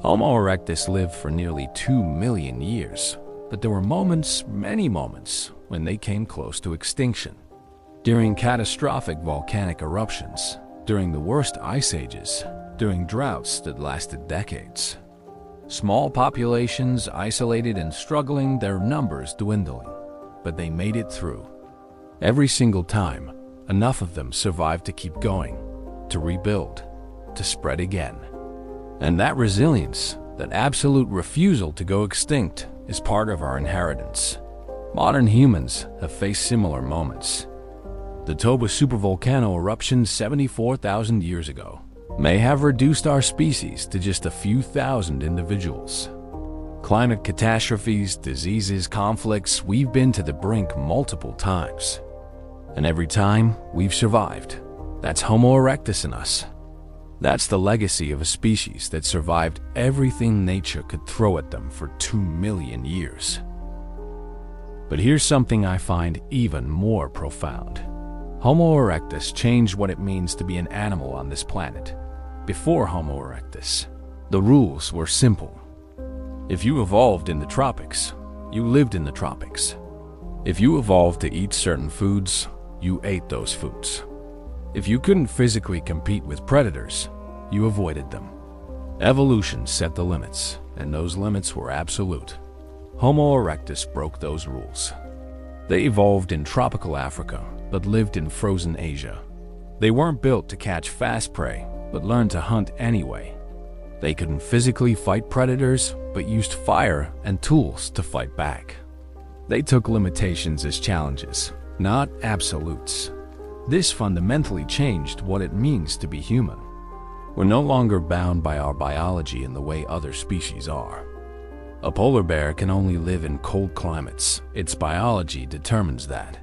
A: Homo erectus lived for nearly 2 million years, but there were moments, many moments, when they came close to extinction. During catastrophic volcanic eruptions, during the worst ice ages, during droughts that lasted decades. Small populations, isolated and struggling, their numbers dwindling, but they made it through. Every single time, enough of them survived to keep going, to rebuild, to spread again. And that resilience, that absolute refusal to go extinct, is part of our inheritance. Modern humans have faced similar moments. The Toba supervolcano eruption 74,000 years ago may have reduced our species to just a few thousand individuals. Climate catastrophes, diseases, conflicts, we've been to the brink multiple times. And every time, we've survived. That's Homo erectus in us. That's the legacy of a species that survived everything nature could throw at them for 2 million years. But here's something I find even more profound. Homo erectus changed what it means to be an animal on this planet. Before Homo erectus, the rules were simple. If you evolved in the tropics, you lived in the tropics. If you evolved to eat certain foods, you ate those foods. If you couldn't physically compete with predators, you avoided them. Evolution set the limits, and those limits were absolute. Homo erectus broke those rules. They evolved in tropical Africa, but lived in frozen Asia. They weren't built to catch fast prey, but learned to hunt anyway. They couldn't physically fight predators, but used fire and tools to fight back. They took limitations as challenges, not absolutes. This fundamentally changed what it means to be human. We're no longer bound by our biology in the way other species are. A polar bear can only live in cold climates. Its biology determines that.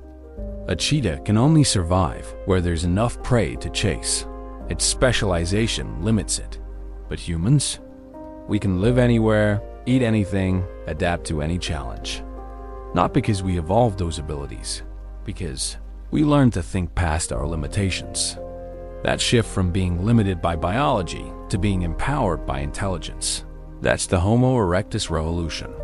A: A cheetah can only survive where there's enough prey to chase. Its specialization limits it. But humans? We can live anywhere, eat anything, adapt to any challenge. Not because we evolved those abilities, because we learned to think past our limitations. That shift from being limited by biology to being empowered by intelligence. That's the Homo erectus revolution.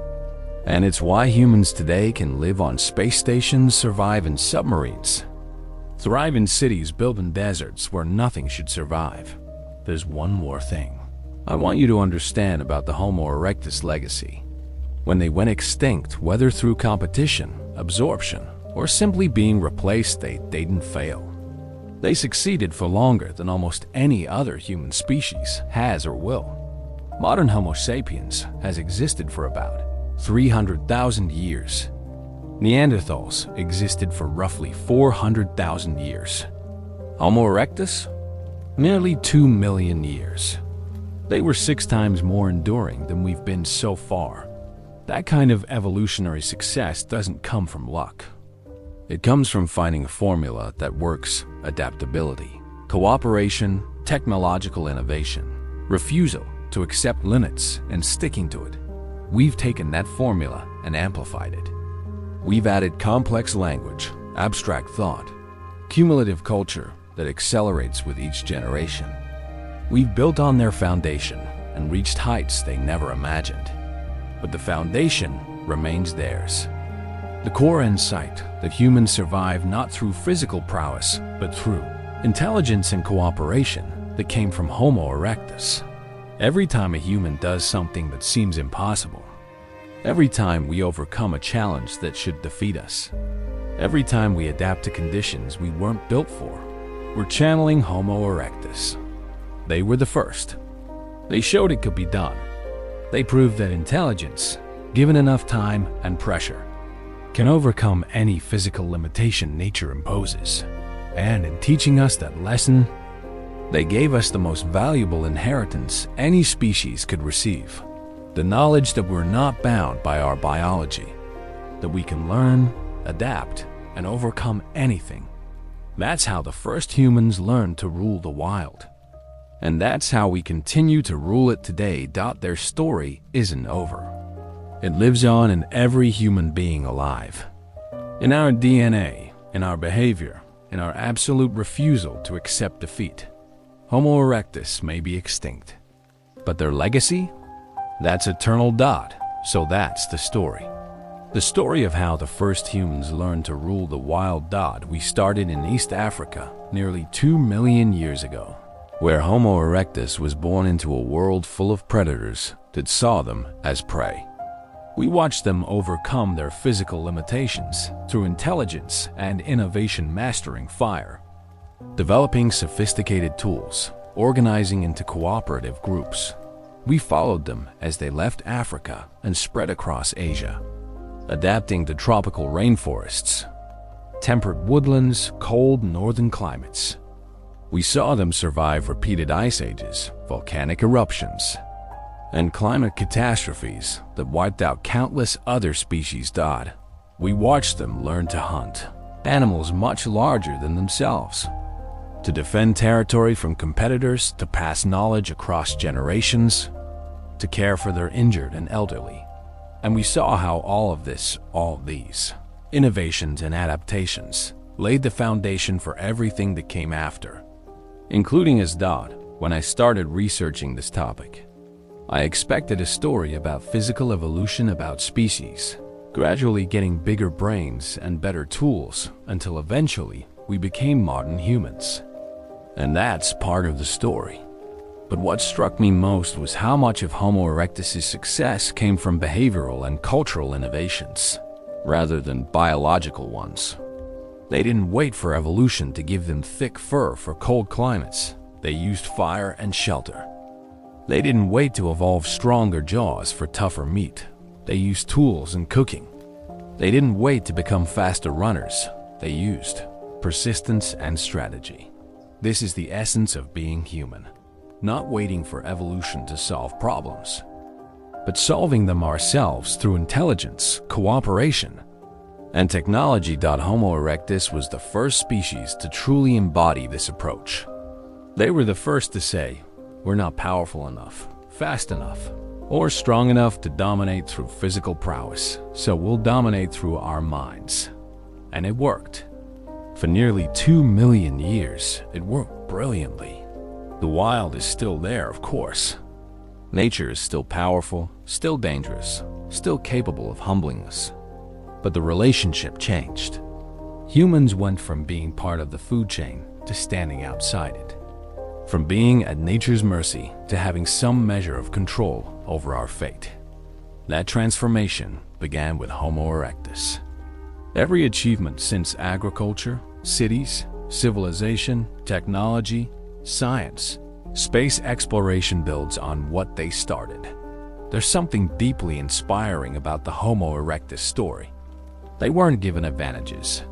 A: And it's why humans today can live on space stations, survive in submarines, thrive in cities built in deserts where nothing should survive. There's one more thing I want you to understand about the Homo erectus legacy. When they went extinct, whether through competition, absorption, or simply being replaced, they didn't fail. They succeeded for longer than almost any other human species has or will. Modern Homo sapiens has existed for about 300,000 years. Neanderthals existed for roughly 400,000 years. Homo erectus? Nearly 2 million years. They were 6 times more enduring than we've been so far. That kind of evolutionary success doesn't come from luck. It comes from finding a formula that works: adaptability, cooperation, technological innovation, refusal to accept limits, and sticking to it. We've taken that formula and amplified it. We've added complex language, abstract thought, cumulative culture that accelerates with each generation. We've built on their foundation and reached heights they never imagined. But the foundation remains theirs. The core insight that humans survive not through physical prowess, but through intelligence and cooperation that came from Homo erectus. Every time a human does something that seems impossible, every time we overcome a challenge that should defeat us, every time we adapt to conditions we weren't built for, we're channeling Homo erectus. They were the first. They showed it could be done. They proved that intelligence, given enough time and pressure, can overcome any physical limitation nature imposes. And in teaching us that lesson, they gave us the most valuable inheritance any species could receive: the knowledge that we're not bound by our biology, that we can learn, adapt, and overcome anything. That's how the first humans learned to rule the wild. And that's how we continue to rule it today. Their story isn't over. It lives on in every human being alive. In our DNA, in our behavior, in our absolute refusal to accept defeat. Homo erectus may be extinct, but their legacy? That's eternal. So that's the story. The story of how the first humans learned to rule the wild. We started in East Africa nearly 2 million years ago, where Homo erectus was born into a world full of predators that saw them as prey. We watched them overcome their physical limitations through intelligence and innovation, mastering fire, developing sophisticated tools, organizing into cooperative groups. We followed them as they left Africa and spread across Asia, adapting to tropical rainforests, temperate woodlands, cold northern climates. We saw them survive repeated ice ages, volcanic eruptions, and climate catastrophes that wiped out countless other species. We watched them learn to hunt animals much larger than themselves, to defend territory from competitors, to pass knowledge across generations, to care for their injured and elderly. And we saw how all these innovations and adaptations laid the foundation for everything that came after, including us. When I started researching this topic, I expected a story about physical evolution, about species gradually getting bigger brains and better tools until eventually we became modern humans. And that's part of the story. But what struck me most was how much of Homo erectus' success came from behavioral and cultural innovations, rather than biological ones. They didn't wait for evolution to give them thick fur for cold climates. They used fire and shelter. They didn't wait to evolve stronger jaws for tougher meat. They used tools and cooking. They didn't wait to become faster runners. They used persistence and strategy. This is the essence of being human, not waiting for evolution to solve problems, but solving them ourselves through intelligence, cooperation, and technology. Homo erectus was the first species to truly embody this approach. They were the first to say, "We're not powerful enough, fast enough, or strong enough to dominate through physical prowess, so we'll dominate through our minds." And it worked. For nearly 2 million years, it worked brilliantly. The wild is still there, of course. Nature is still powerful, still dangerous, still capable of humbling us. But the relationship changed. Humans went from being part of the food chain to standing outside it. From being at nature's mercy to having some measure of control over our fate. That transformation began with Homo erectus. Every achievement since agriculture, cities, civilization, technology, science, space exploration builds on what they started. There's something deeply inspiring about the Homo erectus story. They weren't given advantages.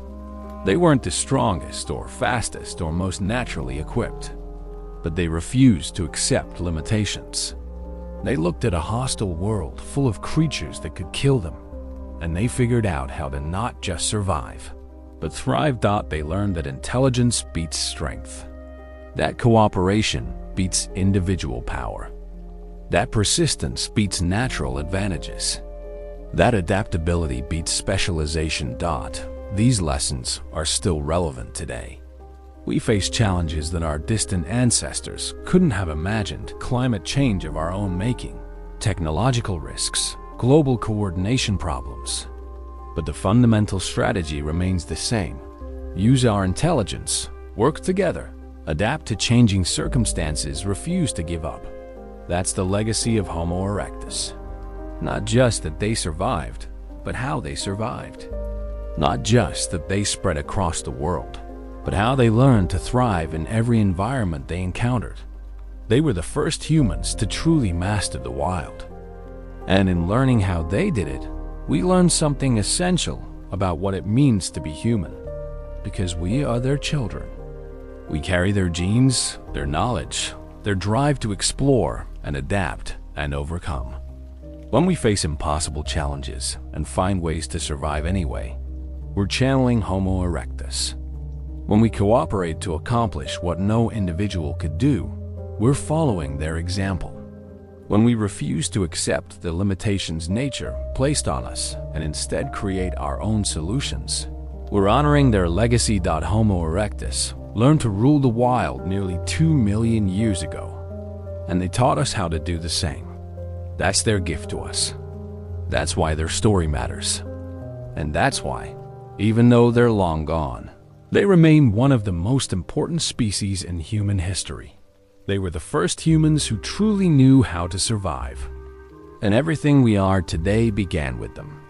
A: They weren't the strongest or fastest or most naturally equipped. But they refused to accept limitations. They looked at a hostile world full of creatures that could kill them, and they figured out how to not just survive, but thrive. They learned that intelligence beats strength, that cooperation beats individual power, that persistence beats natural advantages, that adaptability beats specialization. These lessons are still relevant today. We face challenges that our distant ancestors couldn't have imagined: climate change of our own making, technological risks, global coordination problems. But the fundamental strategy remains the same. Use our intelligence, work together, adapt to changing circumstances, refuse to give up. That's the legacy of Homo erectus. Not just that they survived, but how they survived. Not just that they spread across the world, but how they learned to thrive in every environment they encountered. They were the first humans to truly master the wild. And in learning how they did it, we learned something essential about what it means to be human. Because we are their children. We carry their genes, their knowledge, their drive to explore and adapt and overcome. When we face impossible challenges and find ways to survive anyway, we're channeling Homo erectus. When we cooperate to accomplish what no individual could do, we're following their example. When we refuse to accept the limitations nature placed on us and instead create our own solutions, we're honoring their legacy. Homo erectus learned to rule the wild nearly 2 million years ago, and they taught us how to do the same. That's their gift to us. That's why their story matters. And that's why, even though they're long gone, they remain one of the most important species in human history. They were the first humans who truly knew how to survive. And everything we are today began with them.